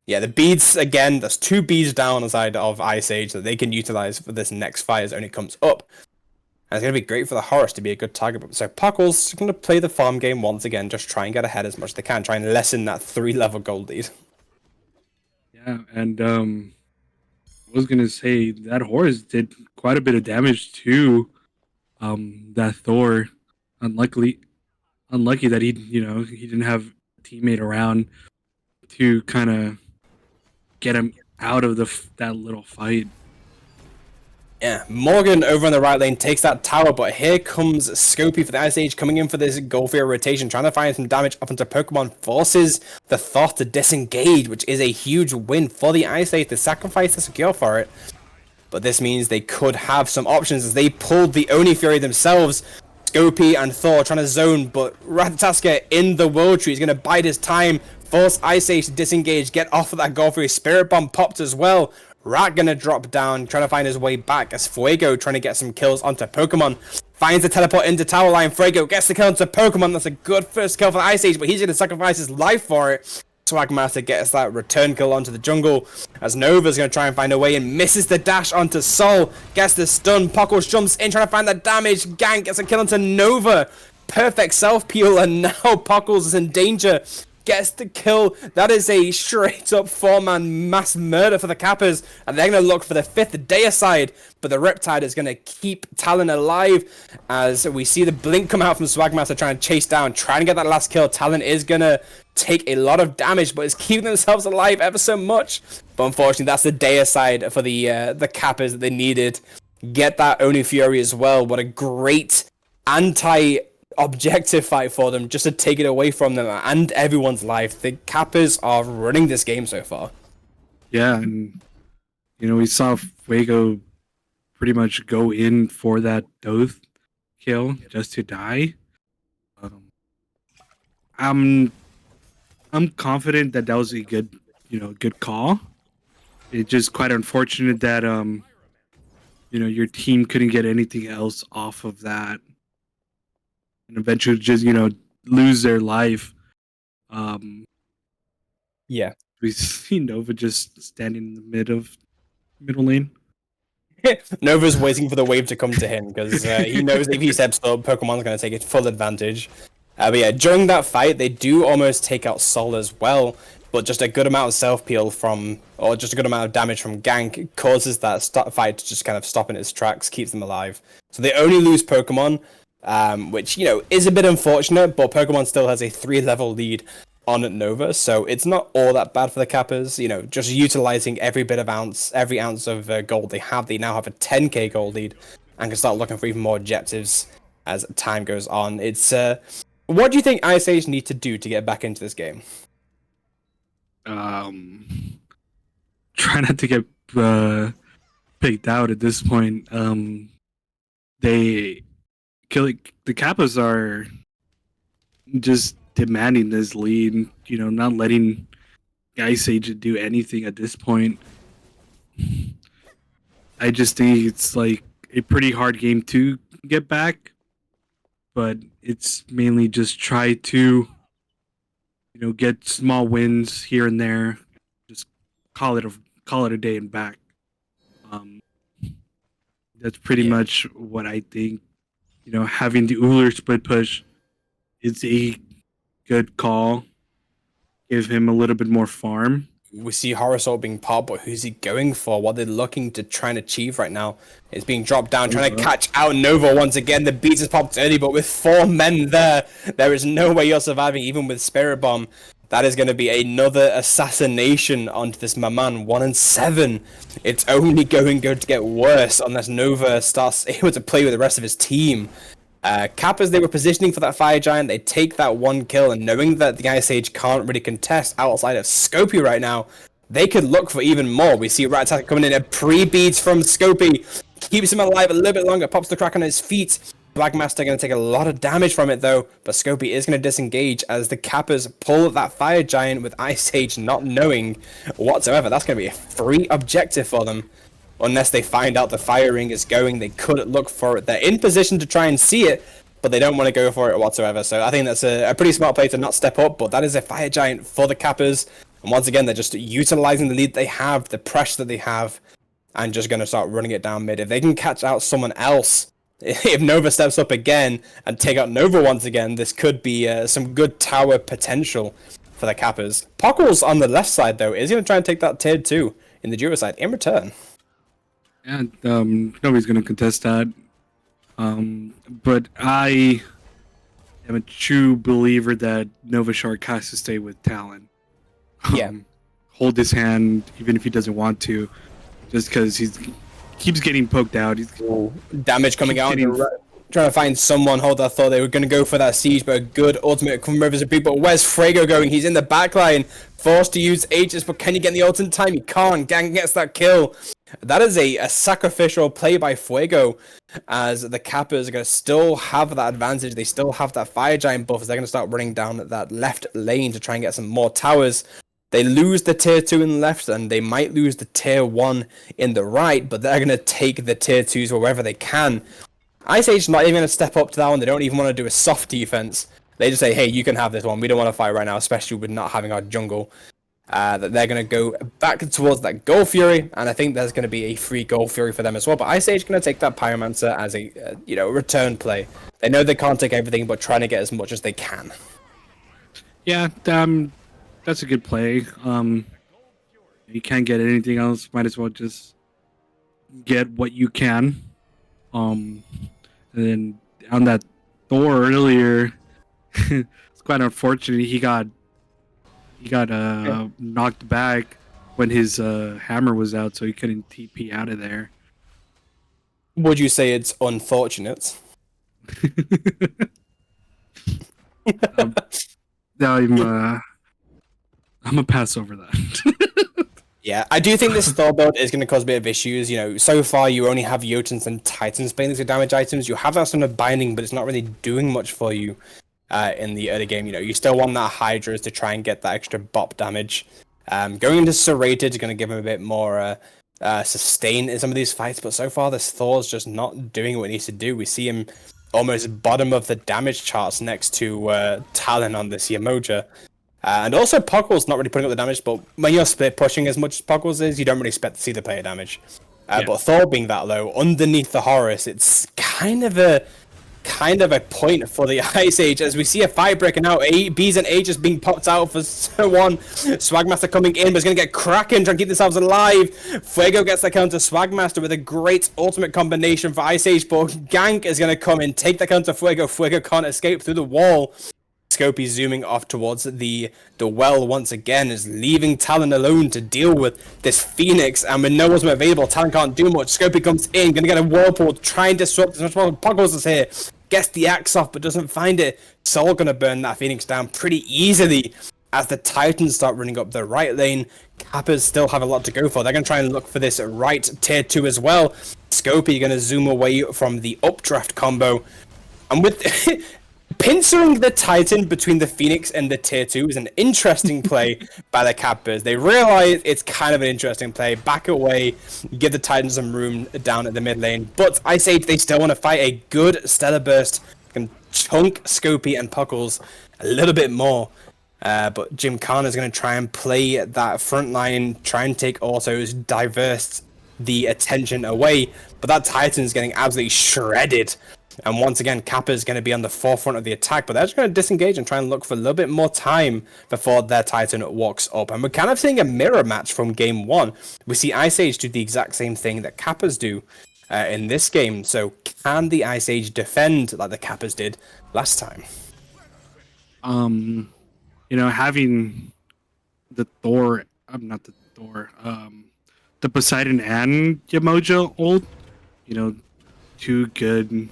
Yeah, the beads, again, there's 2 beads down on the side of Ice Age that they can utilize for this next fight as it only comes up. And it's going to be great for the Horus to be a good target. So Puckles going to play the farm game once again, just try and get ahead as much as they can, try and lessen that 3-level gold lead. Yeah, and I was going to say that Horus did quite a bit of damage to that Thor. Unlucky that he didn't have a teammate around to kind of get him out of that little fight. Yeah, Morgan over on the right lane takes that tower, but here comes Scopy for the Ice Age coming in for this Gold Fury rotation, trying to find some damage up into Pokemon, forces the Thoth to disengage, which is a huge win for the Ice Age. They sacrifice the secure for it, but this means they could have some options as they pulled the Oni Fury themselves. Scopy and Thor trying to zone, but Ratataska in the World Tree is going to bide his time, force Ice Age to disengage, get off of that Gold Fury. Spirit Bomb popped as well. Rat gonna drop down, trying to find his way back as Fuego trying to get some kills onto Pokemon. Finds the teleport into tower line. Fuego gets the kill onto Pokemon. That's a good first kill for the Ice Age, but he's gonna sacrifice his life for it. Swagmaster gets that return kill onto the jungle as Nova's gonna try and find a way and misses the dash onto Sol. Gets the stun. Pockles jumps in trying to find the damage. Gank gets a kill onto Nova. Perfect self peel, and now Pockles is in danger. Gets the kill. That is a straight up 4-man mass murder for the Kappas, and they're going to look for the 5th Deicide, but the Riptide is going to keep Talon alive as we see the blink come out from Swagmaster trying to chase down, trying to get that last kill. Talon is going to take a lot of damage, but is keeping themselves alive ever so much. But unfortunately, that's the Deicide for the Kappas that they needed get that Oni Fury as well. What a great anti-objective fight for them, just to take it away from them and everyone's life. The Kappas are running this game so far. Yeah, and we saw Fuego pretty much go in for that Doth kill just to die. Um, I'm confident that was a good call. It's just quite unfortunate that your team couldn't get anything else off of that, and eventually just lose their life. Yeah. We see Nova just standing in the middle lane. Nova's waiting for the wave to come to him because he knows if he steps up, Pokemon's going to take full advantage. But yeah, during that fight, they do almost take out Sol as well, but just a good amount of self-peel or just a good amount of damage from Gank causes that fight to just kind of stop in its tracks, keeps them alive. So they only lose Pokemon, which, is a bit unfortunate, but Pokemon still has a 3-level lead on Nova, so it's not all that bad for the Kappas. Just utilizing every ounce of gold they have. They now have a 10k gold lead and can start looking for even more objectives as time goes on. It's what do you think Ice Age need to do to get back into this game? Try not to get picked out at this point. The Kappas are just demanding this lead, not letting Ice Age do anything at this point. I just think it's like a pretty hard game to get back, but it's mainly just try to, get small wins here and there, just call it a day and back. That's pretty much what I think. Having the Uller split push is a good call. Give him a little bit more farm. We see Horosol being popped, but who's he going for? What they're looking to try and achieve right now is being dropped down, trying to catch out Nova once again. The beats is popped early, but with 4 men there is no way you're surviving, even with Spirit Bomb. That is going to be another assassination onto this Maman. 1-7. It's only going to get worse unless Nova starts able to play with the rest of his team. Kappas, they were positioning for that Fire Giant. They take that 1 kill, and knowing that the Ice Age can't really contest outside of Scopy right now, they could look for even more. We see Rat Attack coming in, a pre-beats from Scopy. Keeps him alive a little bit longer, pops the crack on his feet. Black Master going to take a lot of damage from it though, but Scopy is going to disengage as the Kappas pull that Fire Giant with Ice Age not knowing whatsoever. That's going to be a free objective for them. Unless they find out the Fire Ring is going, they could look for it. They're in position to try and see it, but they don't want to go for it whatsoever. So I think that's a pretty smart play to not step up, but that is a Fire Giant for the Kappas. And once again, they're just utilizing the lead they have, the pressure that they have, and just going to start running it down mid. If they can catch out someone else, if Nova steps up again and take out Nova once again, this could be some good tower potential for the Kappas. Pockles on the left side, though, is going to try and take that tier 2 in the duo side in return. Yeah, nobody's going to contest that. But I am a true believer that Nova Shark has to stay with Talon. Yeah. Hold his hand, even if he doesn't want to, just because he keeps getting poked out. He's damage coming out. Trying to find someone. Hold, I thought they were going to go for that siege, but a good ultimate from Rivers of People. Where's Frago going? He's in the backline, forced to use Aegis, but can he get the ult in time? He can't. Gang gets that kill. That is a sacrificial play by Fuego, as the Kappas are going to still have that advantage. They still have that Fire Giant buff, as they're going to start running down that left lane to try and get some more towers. They lose the tier 2 in the left, and they might lose the tier 1 in the right, but they're going to take the tier 2s wherever they can. Ice Age is not even going to step up to that one. They don't even want to do a soft defense. They just say, hey, you can have this one. We don't want to fight right now, especially with not having our jungle. That they're going to go back towards that Gold Fury, and I think there's going to be a free Gold Fury for them as well. But Ice Age is going to take that Pyromancer as a return play. They know they can't take everything, but trying to get as much as they can. Yeah, that's a good play. You can't get anything else. Might as well just get what you can. And then on that Thor earlier, it's quite unfortunate. He got knocked back when his hammer was out, so he couldn't TP out of there. Would you say it's unfortunate? um, I'm gonna pass over that. Yeah, I do think this Thor build is going to cause a bit of issues. You know, so far you only have Jotuns and Titans playing these damage items. You have that sort of binding, but it's not really doing much for you in the early game. You know, you still want that Hydras to try and get that extra bop damage. Going into Serrated is going to give him a bit more sustain in some of these fights, but so far this Thor's just not doing what he needs to do. We see him almost bottom of the damage charts next to Talon on this Yamoja. And also, Puckle's not really putting up the damage, but when you're split pushing as much as Puckle's is, you don't really expect to see the player damage. Yeah. But Thor being that low, underneath the Horus, it's kind of a point for the Ice Age as we see a fight breaking out. B's and A just being popped out for so on. Swagmaster coming in, but he's going to get Kraken, trying to keep themselves alive. Fuego gets the counter Swagmaster with a great ultimate combination for Ice Age, but Gank is going to come in, take the counter Fuego. Fuego can't escape through the wall. Scopey zooming off towards the well once again, is leaving Talon alone to deal with this Phoenix, and with no ultimate available, Talon can't do much. Scopey comes in, gonna get a Whirlpool, try and disrupt as much as Puggles is here. Gets the axe off, but doesn't find it. Soul gonna burn that Phoenix down pretty easily. As the Titans start running up the right lane, Kappas still have a lot to go for. They're gonna try and look for this right tier 2 as well. Scopey gonna zoom away from the updraft combo. And with pincering the Titan between the Phoenix and the tier 2 is an interesting play by the Kappas. They realize it's kind of an interesting play. Back away, give the Titans some room down at the mid lane. But I say they still want to fight a good Stellar Burst. Can chunk Scopey and Puckles a little bit more. But Jim Khan is going to try and play that front line, try and take autos, divert the attention away. But that Titan is getting absolutely shredded. And once again, Kappa is going to be on the forefront of the attack, but they're just going to disengage and try and look for a little bit more time before their Titan walks up. And we're kind of seeing a mirror match from game 1. We see Ice Age do the exact same thing that Kappas do in this game. So can the Ice Age defend like the Kappas did last time? You know, having the Thor, not the Thor, the Poseidon and Yamoja ult, you know, two good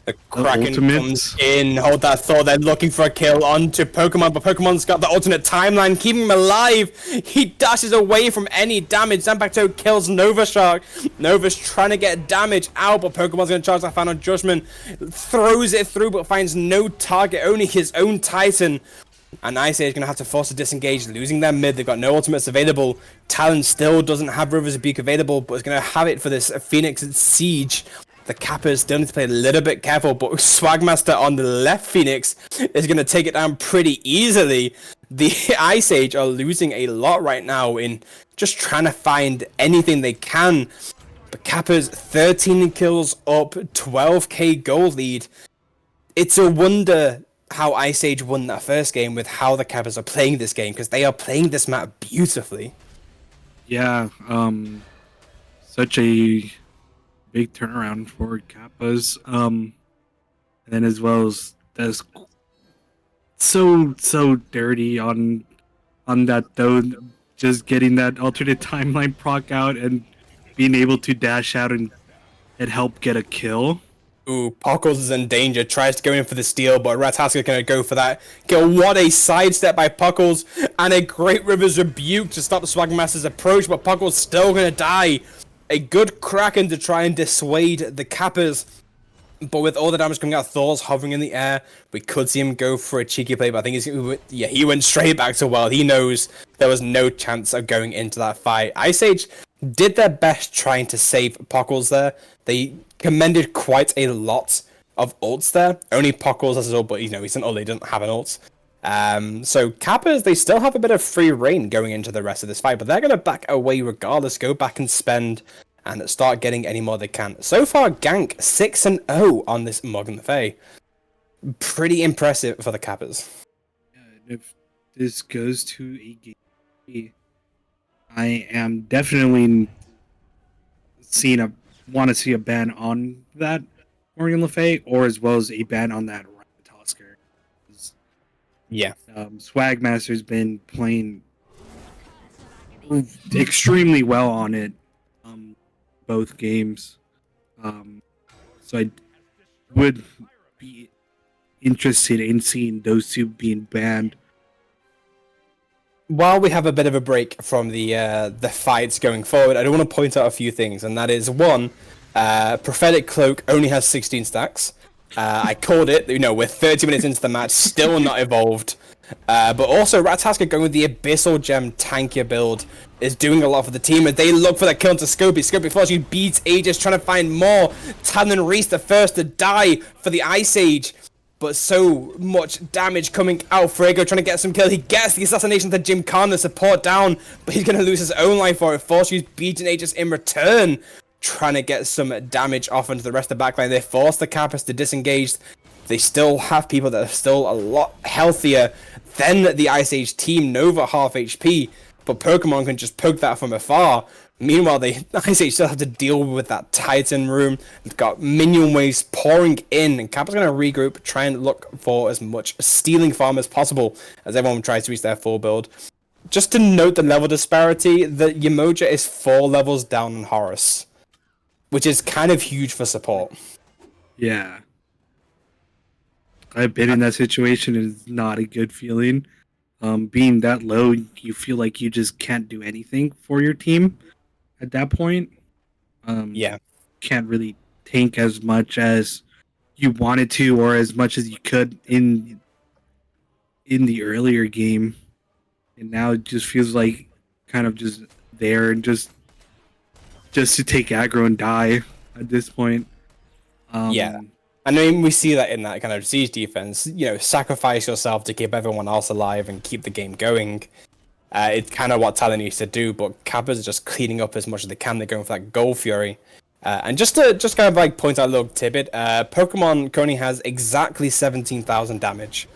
The Kraken ultimates. comes in, hold that Thor, they're looking for a kill onto Pokemon, but Pokemon's got the alternate timeline, keeping him alive. He dashes away from any damage. Zanpakuto kills Nova Shark. Nova's trying to get damage out, but Pokemon's going to charge that Final Judgment. Throws it through, but finds no target, only his own Titan. And Ice Age is going to have to force a disengage, losing their mid. They've got no ultimates available. Talon still doesn't have River's Rebuke available, but is going to have it for this Phoenix Siege. The Kappas still need to play a little bit careful, but Swagmaster on the left Phoenix is going to take it down pretty easily. The Ice Age are losing a lot right now in just trying to find anything they can. But Kappas 13 kills up, 12k gold lead. It's a wonder how Ice Age won that first game with how the Kappas are playing this game, because they are playing this map beautifully. Yeah, such a big turnaround for Kappas. And then as well as that's so dirty on that though, just getting that alternate timeline proc out and being able to dash out and help get a kill. Ooh, Puckles is in danger, tries to go in for the steal, but Rataska gonna go for that kill. What a sidestep by Puckles, and a great River's Rebuke to stop the Swagmaster's approach, but Puckles still gonna die. A good Kraken to try and dissuade the Kappas. But with all the damage coming out, Thor's hovering in the air. We could see him go for a cheeky play, but I think he went straight back to well. He knows there was no chance of going into that fight. Ice Age did their best trying to save Puckles there. They commended quite a lot of ults there. Only Puckles has his ult, but you know, he's an ult, he doesn't have an ult. So Kappas, they still have a bit of free reign going into the rest of this fight, but they're going to back away regardless, go back and spend, and start getting any more they can. So far, Gank 6-0 on this Morgan Le Fay. Pretty impressive for the Kappas. Yeah, if this goes to a game, I am definitely want to see a ban on that Morgan Le Fay, or as well as a ban on that Ratasker. Yeah. Swagmaster's been playing extremely well on it. both games. So I would be interested in seeing those two being banned. While we have a bit of a break from the fights going forward, I do want to point out a few things, and that is one, Prophetic Cloak only has 16 stacks. I called it, we're 30 minutes into the match, still not evolved. But also, Rataska going with the Abyssal Gem tankier build is doing a lot for the team as they look for that kill into Scopy. Scopy fortunately beats Aegis, trying to find more. Talon and Reese the first to die for the Ice Age. But so much damage coming out. Fuego trying to get some kill. He gets the assassination to Jim Khan, the support down, but he's going to lose his own life for it. Fortune's beating Aegis in return, trying to get some damage off into the rest of the backline. They force the Kappas to disengage. They still have people that are still a lot healthier than the Ice Age team. Nova half HP, but Pokemon can just poke that from afar. Meanwhile, the Ice Age still have to deal with that Titan room. They've got minion waves pouring in, and Kappa's going to regroup, try and look for as much stealing farm as possible as everyone tries to reach their full build. Just to note the level disparity, the Yamoja is 4 levels down on Horus, which is kind of huge for support. Yeah. I've been in that situation. It is not a good feeling. Being that low, you feel like you just can't do anything for your team at that point. Yeah. Can't really tank as much as you wanted to or as much as you could in the earlier game. And now it just feels like kind of just there and just to take aggro and die at this point. Yeah. I mean, we see that in that kind of siege defense. Sacrifice yourself to keep everyone else alive and keep the game going. It's kind of what Talon needs to do, but Kappas are just cleaning up as much as they can. They're going for that Gold Fury. And just kind of like point out a little tidbit, Pokemon currently has exactly 17,000 damage.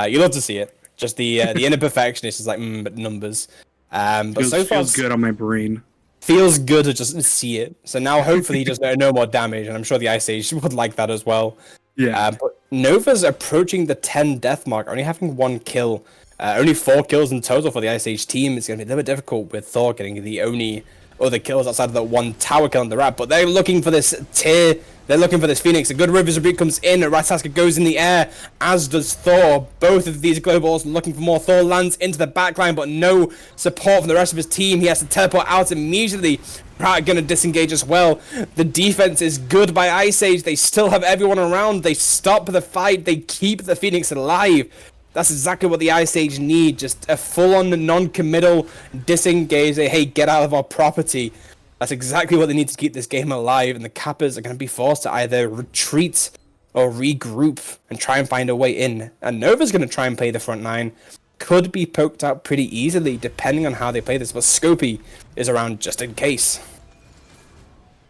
You love to see it. Just the inner perfectionist is like, but numbers. But so far, feels good on my brain. Feels good to just see it. So now hopefully just no more damage, and I'm sure the Ice Age would like that as well. Yeah. But Nova's approaching the 10 death mark, only having 1 kill. Only 4 kills in total for the Ice Age team. It's going to be a little bit difficult with Thor getting the only other kills outside of that 1 tower kill on the rat. But they're looking for this tier. They're looking for this Phoenix. A good Rivers Rebuke comes in. Rataska goes in the air, as does Thor. Both of these globals looking for more. Thor lands into the backline, but no support from the rest of his team. He has to teleport out immediately. Rat going to disengage as well. The defense is good by Ice Age. They still have everyone around. They stop the fight. They keep the Phoenix alive. That's exactly what the Ice Age need. Just a full-on, non-committal disengage. Hey, get out of our property. That's exactly what they need to keep this game alive, and the Kappas are going to be forced to either retreat or regroup and try and find a way in. And Nova's going to try and play the front 9. Could be poked out pretty easily, depending on how they play this, but Scopy is around just in case.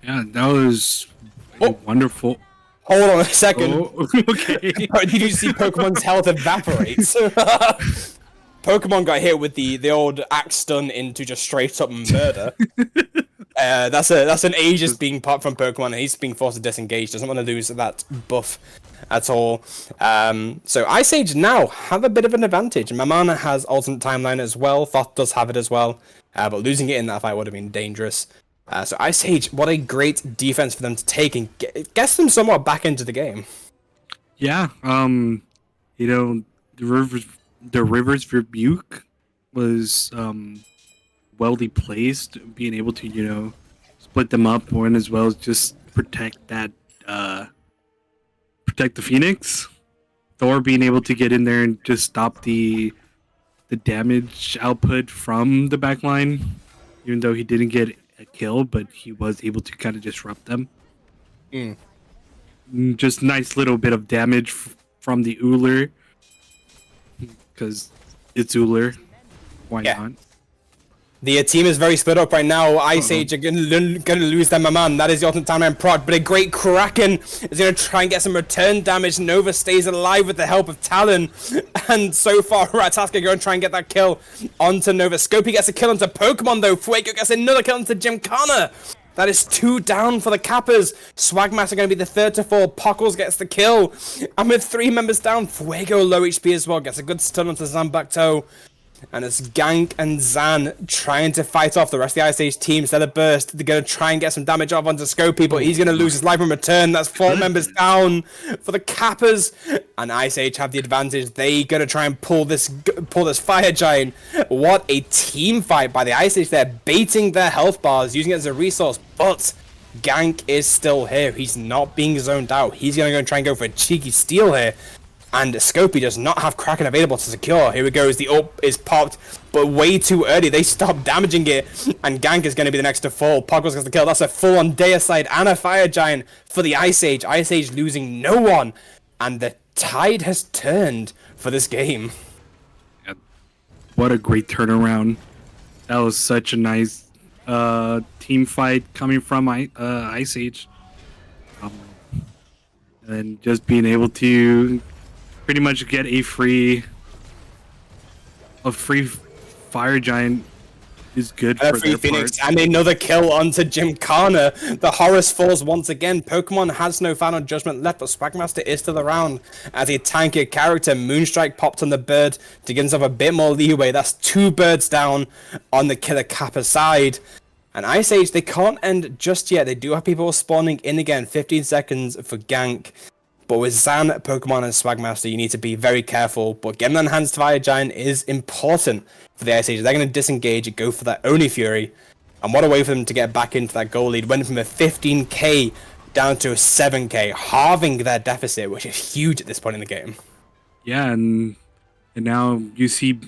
Yeah, that was wonderful. Hold on a second. Oh, okay. Did you see Pokemon's health evaporate? Pokemon got hit with the old axe stun into just straight up murder. That's an Aegis being popped from Pokemon, and he's being forced to disengage. Doesn't want to lose that buff at all. So Ice Age now have a bit of an advantage. Mamana has alternate timeline as well. Thoth does have it as well, but losing it in that fight would have been dangerous. So Ice Age, what a great defense for them to take and gets them somewhat back into the game. Yeah, the Rivers Rebuke was well placed, being able to split them up and as well as just protect the Phoenix. Thor being able to get in there and just stop the damage output from the backline, even though he didn't get a kill, but he was able to kind of disrupt them. Just nice little bit of damage from the Uller, because it's Uller. Why not? The team is very split up right now. Ice Age are going to lose their Maman. That is the ultimate timeline proc. But a great Kraken is going to try and get some return damage. Nova stays alive with the help of Talon. And so far, Rataska going to try and get that kill onto Nova. Scopy gets a kill onto Pokemon, though. Fuego gets another kill onto Gymkhana. That is 2 down for the Kappas. Swagmaster going to be the 3rd to fall. Pockles gets the kill. And with 3 members down, Fuego low HP as well. Gets a good stun onto Zambacto. And it's Gank and Zan trying to fight off the rest of the Ice Age team. Instead of burst, they're going to try and get some damage off onto Scopey, but he's going to lose his life in return. That's 4 members down for the Kappas. And Ice Age have the advantage. They going to try and pull this Fire Giant. What a team fight by the Ice Age. They're baiting their health bars, using it as a resource, but Gank is still here. He's not being zoned out. He's going to go and try and go for a cheeky steal here. And Scopey does not have Kraken available to secure. Here it goes. The ult is popped, but way too early. They stop damaging it, and Gank is going to be the next to fall. Poggles gets the kill. That's a full-on Deicide and a Fire Giant for the Ice Age. Ice Age losing no one, and the tide has turned for this game. Yeah. What a great turnaround. That was such a nice team fight coming from Ice Age. And just being able to pretty much get a free Fire Giant is good for their Phoenix part. and another kill onto Gymkhana. The Horus falls once again. Pokemon has no final judgment left, but Swagmaster is still around as a tanky character. Moonstrike popped on the bird to give himself a bit more leeway. That's 2 birds down on the Killer Kappa side. And Ice Age, they can't end just yet. They do have people spawning in again. 15 seconds for Gank. But with Zan, Pokemon, and Swagmaster, you need to be very careful. But getting an enhanced Fire Giant is important for the Ice Age. They're going to disengage and go for that Oni Fury. And what a way for them to get back into that goal lead. Went from a 15k down to a 7k, halving their deficit, which is huge at this point in the game. Yeah, and now you see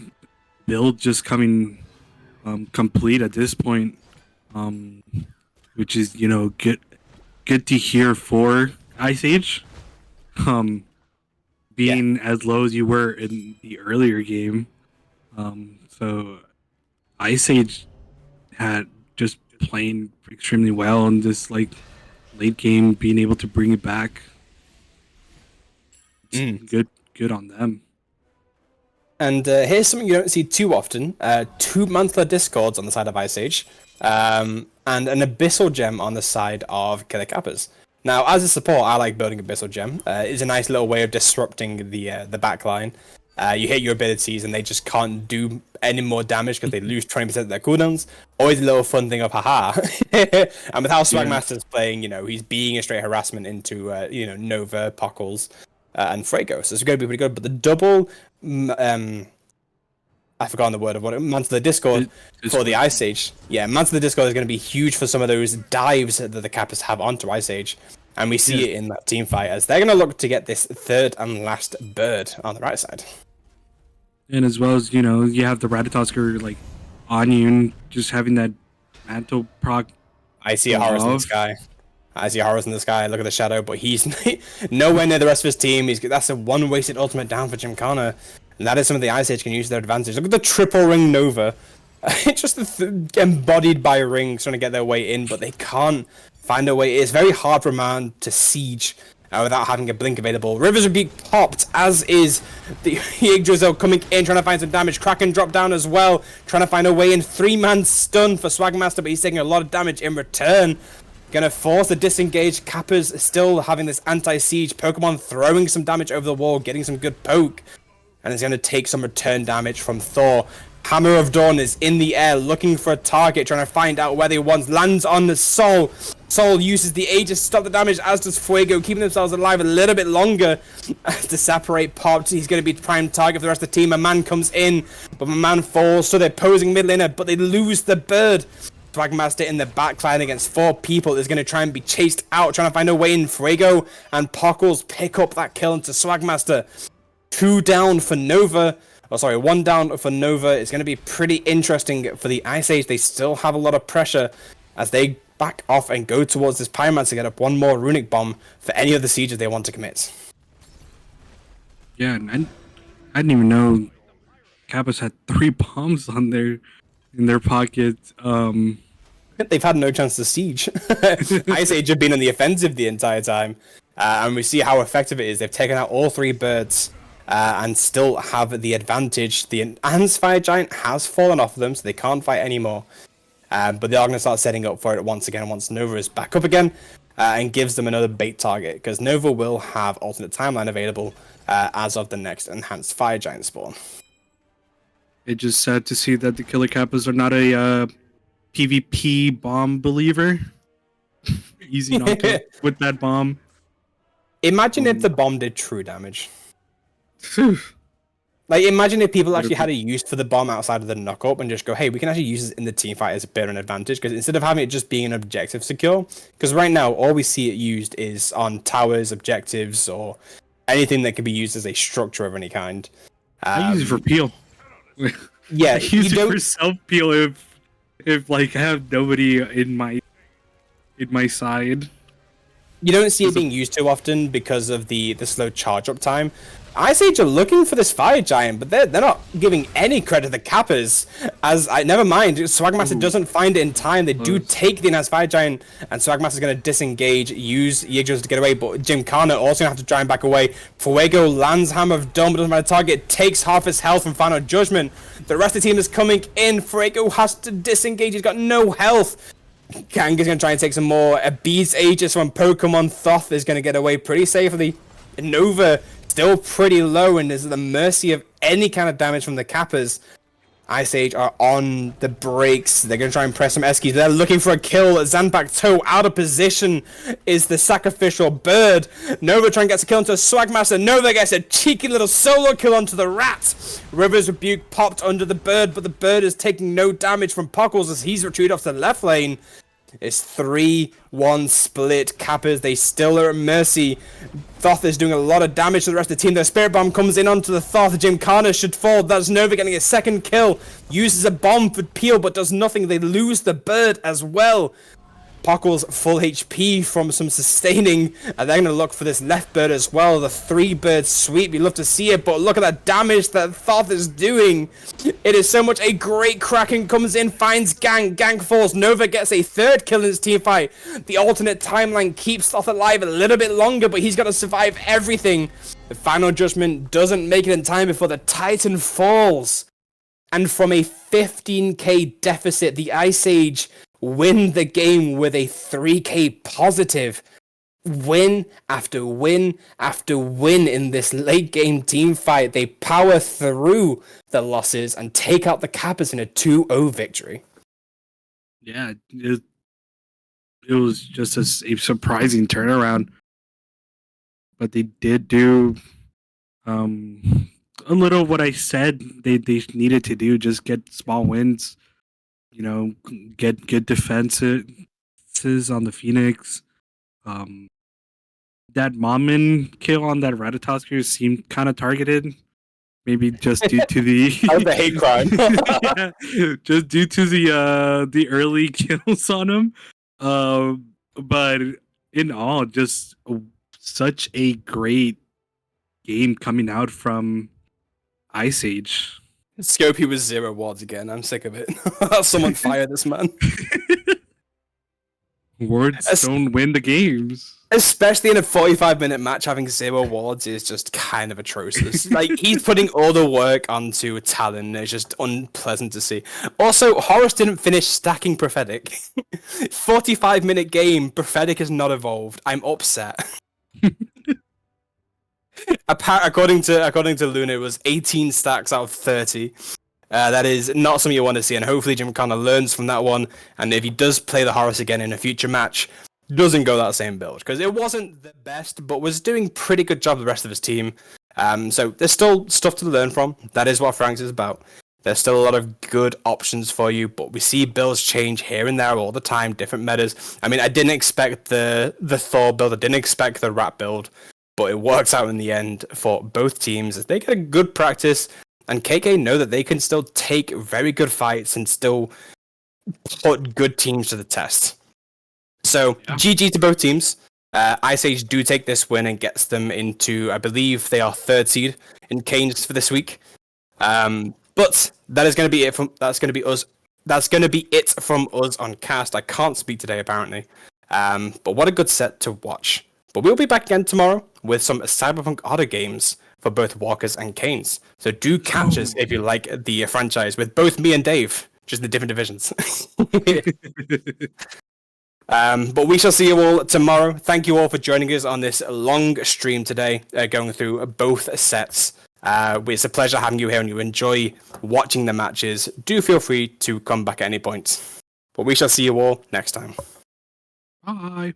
build just coming complete at this point, which is good to hear for Ice Age. Being as low as you were in the earlier game. So Ice Age had just playing extremely well in this late game, being able to bring it back. Good on them. And here's something you don't see too often. 2 monthly discords on the side of Ice Age, and an Abyssal Gem on the side of Killer Kappas. Now, as a support, I like building Abyssal Gem. It's a nice little way of disrupting the backline. You hit your abilities and they just can't do any more damage because they lose 20% of their cooldowns. Always a little fun thing of haha. And with how Swagmaster's playing, he's being a straight harassment into Nova, Pockles, and Frago. So it's going to be pretty good. But the double I forgot the word of what it Mantle of the Discord for the Ice Age. Yeah, Mantle of the Discord is going to be huge for some of those dives that the Kappas have onto Ice Age. And we see it in that team fight as they're going to look to get this third and last bird on the right side. And as well as, you have the Ratatosker on you and just having that mantle proc. I see a Horus in the sky. I see a Horus in the sky. Look at the shadow, but he's nowhere near the rest of his team. That's a one wasted ultimate down for Gymkhana. And that is something the Ice Age can use to their advantage. Look at the triple ring Nova. It's just embodied by rings trying to get their way in, but they can't find a way. It's very hard for a man to siege without having a blink available. Rivers Rebuke popped, as is the Yggdrasil coming in, trying to find some damage. Kraken dropped down as well, trying to find a way in. 3-man stun for Swagmaster, but he's taking a lot of damage in return. Gonna force the disengage. Kappas still having this anti-siege. Pokemon throwing some damage over the wall, getting some good poke. And it's going to take some return damage from Thor. Hammer of Dawn is in the air, looking for a target, trying to find out where they want. Lands on the Soul. Soul uses the Aegis to stop the damage, as does Fuego, keeping themselves alive a little bit longer to separate Popped. He's going to be prime target for the rest of the team. A man comes in, but my man falls, so they're posing mid laner, but they lose the bird. Swagmaster in the backline against 4 people is going to try and be chased out, trying to find a way in. Fuego and Pockles pick up that kill into Swagmaster. 2 down for Nova. Oh, sorry, 1 down for Nova. It's going to be pretty interesting for the Ice Age. They still have a lot of pressure as they back off and go towards this Pyromancer to get up 1 more Runic Bomb for any of the sieges they want to commit. Yeah, and I didn't even know Kappas had 3 bombs in their pockets. They've had no chance to siege. Ice Age have been on the offensive the entire time. And we see how effective it is. They've taken out all 3 birds. And still have the advantage. The enhanced Fire Giant has fallen off of them, so they can't fight anymore. But they are going to start setting up for it once again once Nova is back up again, and gives them another bait target, because Nova will have alternate timeline available as of the next enhanced Fire Giant spawn. It's just sad to see that the Killer Kappas are not a PvP bomb believer. Easy knockout with that bomb. Imagine if the bomb did true damage. Like, imagine if people actually had a use for the bomb outside of the knockup and just go, hey, we can actually use this in the team fight as a bit of an advantage, because instead of having it just being an objective secure, because right now all we see it used is on towers, objectives, or anything that can be used as a structure of any kind. I use it for peel. Yeah, I use it for self peel if like I have nobody in my side. You don't see it being used too often because of the slow charge up time. Ice Age are looking for this Fire Giant, but they're not giving any credit to the Kappas. Never mind, Swagmaster doesn't find it in time. They do take the enhanced Fire Giant, and Swagmaster's going to disengage, use Yggdrasil to get away, but Gymkhana also going to have to try and back away. Fuego lands Hammer of Dawn, but doesn't matter target, takes half his health from Final Judgment. The rest of the team is coming in. Fuego has to disengage, he's got no health. Kang is going to try and take some more Beast Aegis from Pokemon. Thoth is going to get away pretty safely. Nova still pretty low and is at the mercy of any kind of damage from the Kappas. Ice Age are on the brakes. They're going to try and press some Eskies. They're looking for a kill. Zanpac Toe out of position is the sacrificial bird. Nova trying to get a kill onto Swagmaster. Nova gets a cheeky little solo kill onto the rat. River's Rebuke popped under the bird, but the bird is taking no damage from Pockles as he's retreated off to the left lane. It's 3-1 split. Kappas, they still are at mercy. Thoth is doing a lot of damage to the rest of the team. The Spirit Bomb comes in onto the Thoth. Gymkhana should fall. That's Nova getting a second kill. Uses a bomb for peel, but does nothing. They lose the bird as well. Pockle's full HP from some sustaining, and they're going to look for this left bird as well. The 3-bird sweep, you love to see it, but look at that damage that Thoth is doing. It is so much. A great Kraken comes in, finds Gang. Gang falls. Nova gets a third kill in his team fight. The alternate timeline keeps Thoth alive a little bit longer, but he's got to survive everything. The Final Judgment doesn't make it in time before the Titan falls. And from a 15k deficit, the Ice Age win the game with a 3k positive. Win after win after win in this late game team fight. They power through the losses and take out the Kappas in a 2-0 victory. Yeah, it was just a surprising turnaround. But they did do a little what I said they needed to do, just get small wins. You know, get good defenses on the Phoenix. That Mommin kill on that Ratatosker seemed kind of targeted. Maybe just due to the the hate crime. Yeah, just due to the early kills on him. But in all, just such a great game coming out from Ice Age. Scopey was 0 wards again. I'm sick of it. Someone fire this man. Wards don't win the games. Especially in a 45-minute match, having 0 wards is just kind of atrocious. Like, he's putting all the work onto Talon. It's just unpleasant to see. Also, Horus didn't finish stacking Prophetic. 45-minute game, Prophetic has not evolved. I'm upset. According to Luna, it was 18 stacks out of 30. That is not something you want to see, and hopefully Gymkhana learns from that one, and if he does play the Horus again in a future match, doesn't go that same build, because it wasn't the best, but was doing pretty good job with the rest of his team. So there's still stuff to learn from. That is what Franks is about. There's still a lot of good options for you, but we see builds change here and there all the time, different metas. I mean, I didn't expect the Thor build, I didn't expect the Rat build, but it works out in the end for both teams as they get a good practice, and KK know that they can still take very good fights and still put good teams to the test. So, yeah. GG to both teams. Ice Age do take this win and gets them into, I believe they are 3rd seed in Canes for this week. But that is going to be it from that's going to be us. That's going to be it from us on cast. I can't speak today apparently. But what a good set to watch. But we'll be back again tomorrow with some Cyberpunk Other games for both Walkers and Canes. So do catch us if you like the franchise with both me and Dave, just the different divisions. But we shall see you all tomorrow. Thank you all for joining us on this long stream today, going through both sets. It's a pleasure having you here, and you enjoy watching the matches. Do feel free to come back at any point. But we shall see you all next time. Bye.